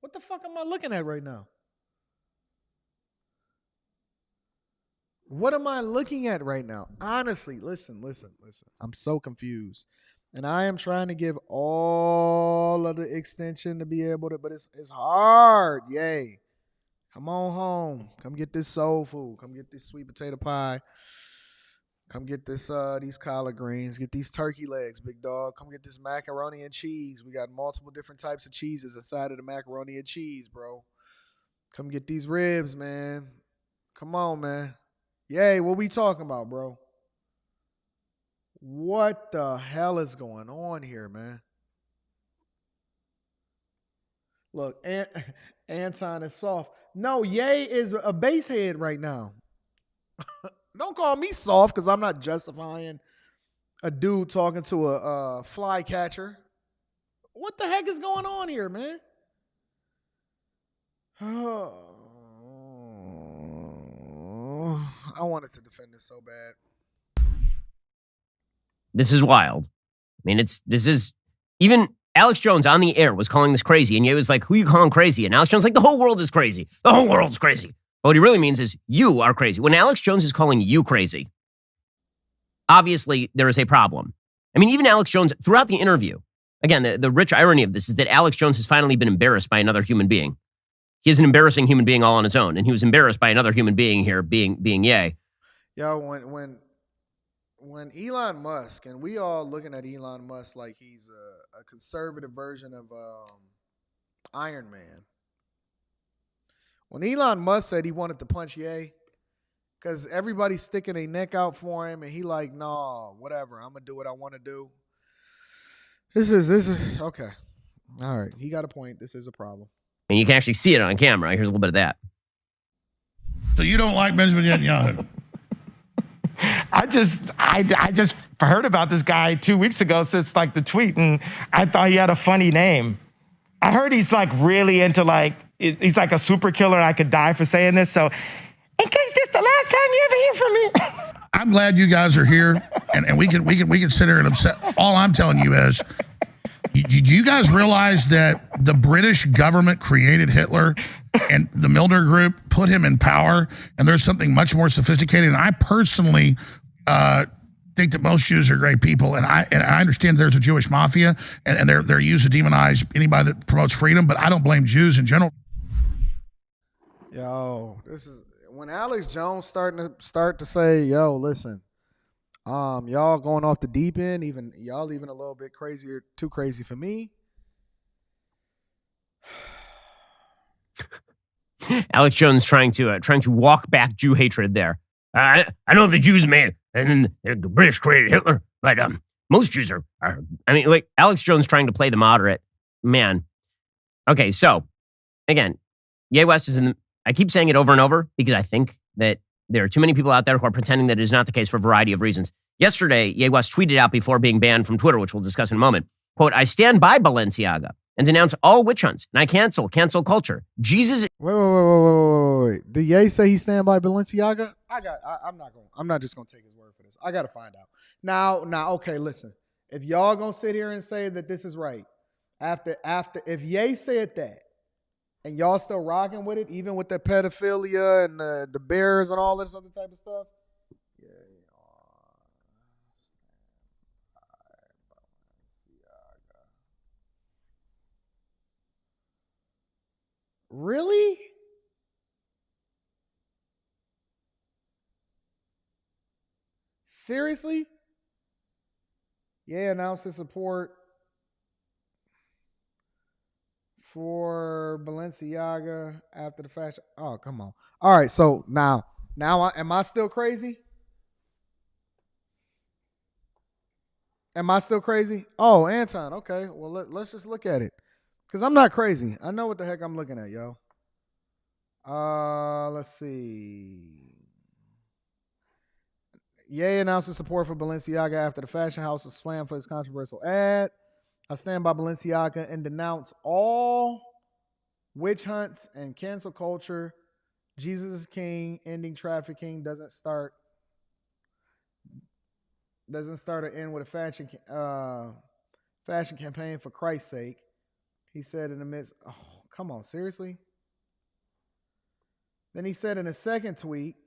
What the fuck am I looking at right now? What am I looking at right now? Honestly, listen. I'm so confused. And I am trying to give all of the extension to be able to, but it's hard. Yay. Come on home. Come get this soul food. Come get this sweet potato pie. Come get this these collard greens. Get these turkey legs, big dog. Come get this macaroni and cheese. We got multiple different types of cheeses inside of the macaroni and cheese, bro. Come get these ribs, man. Come on, man. Yay, what we talking about, bro? What the hell is going on here, man? Look, Anton is soft. No, Ye is a basehead right now. Don't call me soft because I'm not justifying a dude talking to a fly catcher. What the heck is going on here, man? Oh, I wanted to defend this so bad. This is wild. I mean, this is even Alex Jones on the air was calling this crazy, and Ye was like, "Who you calling crazy?" And Alex Jones like, "The whole world is crazy. The whole world's crazy." But what he really means is you are crazy. When Alex Jones is calling you crazy, obviously there is a problem. I mean, even Alex Jones throughout the interview. Again, the rich irony of this is that Alex Jones has finally been embarrassed by another human being. He is an embarrassing human being all on his own, and he was embarrassed by another human being here, being Ye. Yo, when Elon Musk, and we all looking at Elon Musk like he's a conservative version of Iron Man. When Elon Musk said he wanted to punch Ye, because everybody's sticking their neck out for him, and he like, nah, whatever, I'm gonna do what I want to do. This is okay. All right, he got a point. This is a problem. And you can actually see it on camera. Here's a little bit of that. So you don't like Benjamin Netanyahu? I just heard about this guy 2 weeks ago since like the tweet, and I thought he had a funny name. I heard he's like really into like, he's like a super killer, and I could die for saying this. So in case this the last time you ever hear from me. I'm glad you guys are here, and we can sit here and upset. All I'm telling you is, do you guys realize that the British government created Hitler, and the Millionaire Group put him in power, and there's something much more sophisticated? And I personally think that most Jews are great people, and I understand there's a Jewish mafia, and they're used to demonize anybody that promotes freedom, but I don't blame Jews in general. Yo, this is when Alex Jones start to say, yo, listen, y'all going off the deep end, even a little bit crazier, too crazy for me. Alex Jones trying to walk back Jew hatred there. I know the Jews made, and then the British created Hitler, but most Jews are. I mean, like Alex Jones trying to play the moderate man. Okay, so again, Ye West is in. I keep saying it over and over because I think that there are too many people out there who are pretending that it is not the case for a variety of reasons. Yesterday, Ye West tweeted out before being banned from Twitter, which we'll discuss in a moment. Quote, "I stand by Balenciaga and denounce all witch hunts, and I cancel culture. Jesus." Wait. Did Ye say he stand by Balenciaga? I'm not just gonna take his word for this. I gotta find out. Now, okay, listen. If y'all gonna sit here and say that this is right, after if Ye said that, and y'all still rocking with it, even with the pedophilia and the bears and all this other type of stuff, yeah. Really? Seriously? Yeah, announced his support for Balenciaga after the fashion. Oh, come on. All right, so now am I still crazy? Am I still crazy? Oh, Anton. Okay, well let's just look at it, because I'm not crazy. I know what the heck I'm looking at, yo. Let's see. Ye announces support for Balenciaga after the fashion house was slammed for his controversial ad. I stand by Balenciaga and denounce all witch hunts and cancel culture. Jesus is king. Ending trafficking doesn't start or end with a fashion campaign for Christ's sake. He said in the midst. Oh, come on, seriously? Then he said in a second tweet,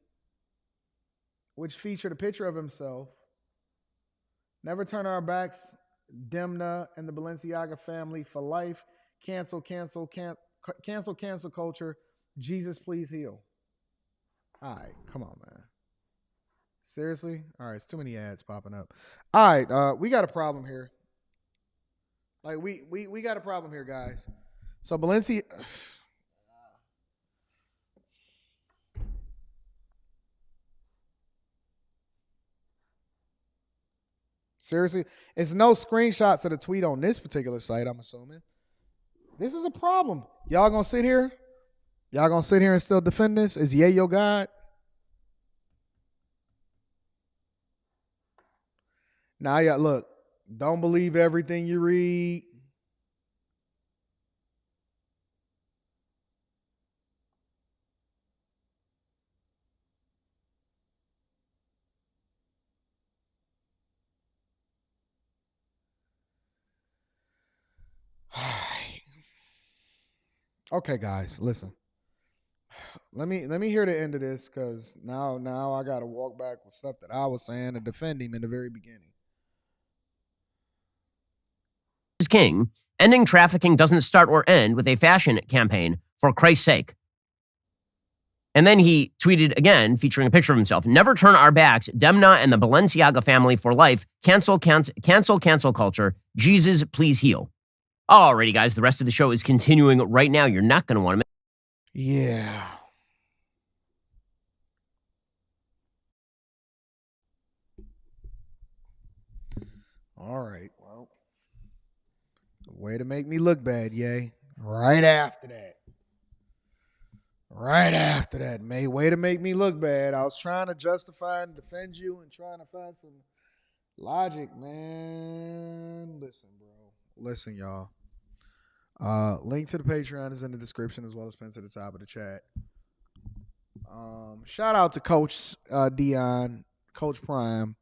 which featured a picture of himself, never turn our backs, Demna and the Balenciaga family for life. Cancel culture. Jesus, please heal. All right, come on, man. Seriously? All right, it's too many ads popping up. All right, we got a problem here. Like, we got a problem here, guys. So Balenciaga... Seriously, it's no screenshots of the tweet on this particular site, I'm assuming. This is a problem. Y'all gonna sit here? Y'all gonna sit here and still defend this? Is Ye your God? Now, yeah, look, don't believe everything you read. Okay, guys, listen. Let me hear the end of this, because now I gotta walk back with stuff that I was saying and defend him in the very beginning. King, ending trafficking doesn't start or end with a fashion campaign for Christ's sake. And then he tweeted again, featuring a picture of himself. Never turn our backs, Demna and the Balenciaga family for life. Cancel culture. Jesus, please heal. Alrighty, guys, the rest of the show is continuing right now. You're not going to want to miss. Yeah. All right. Well, way to make me look bad, Ye. Right after that, May. Way to make me look bad. I was trying to justify and defend you and trying to find some logic, man. Listen, bro. Listen, y'all. Link to the Patreon is in the description, as well as pinned to the top of the chat. Shout out to Coach Deion, Coach Prime,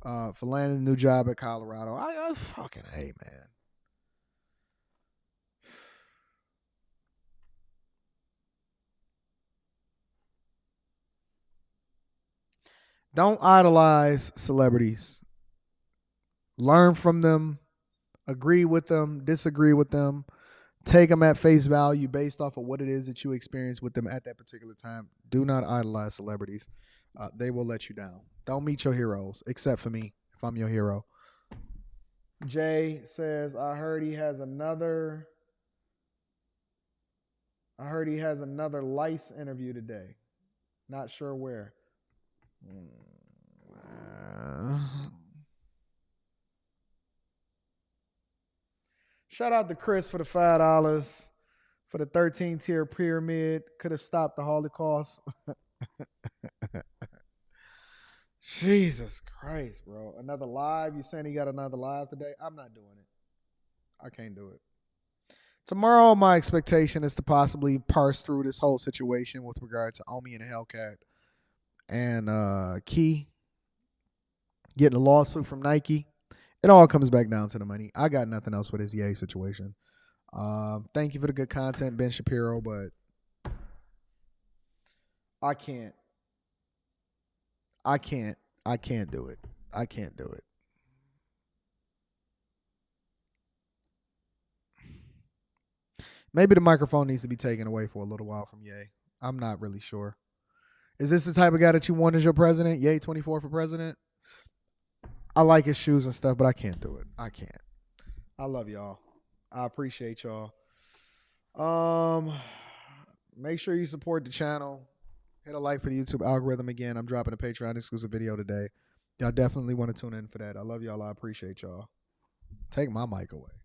for landing a new job at Colorado. I fucking hate, man. Don't idolize celebrities. Learn from them. Agree with them. Disagree with them. Take them at face value based off of what it is that you experience with them at that particular time. Do not idolize celebrities. They will let you down. Don't meet your heroes, except for me, if I'm your hero. Jay says, I heard he has another Lice interview today. Not sure where. Shout out to Chris for the $5 for the 13-tier pyramid. Could have stopped the Holocaust. Jesus Christ, bro. Another live? You saying he got another live today? I'm not doing it. I can't do it. Tomorrow, my expectation is to possibly parse through this whole situation with regard to Omi and Hellcat and Key getting a lawsuit from Nike. It all comes back down to the money. I got nothing else for this Ye situation. Thank you for the good content, Ben Shapiro, but I can't do it. I can't do it. Maybe the microphone needs to be taken away for a little while from Ye. I'm not really sure. Is this the type of guy that you want as your president? Ye 24 for president? I like his shoes and stuff, but I can't do it. I can't. I love y'all. I appreciate y'all. Make sure you support the channel. Hit a like for the YouTube algorithm again. I'm dropping a Patreon exclusive video today. Y'all definitely want to tune in for that. I love y'all. I appreciate y'all. Take my mic away.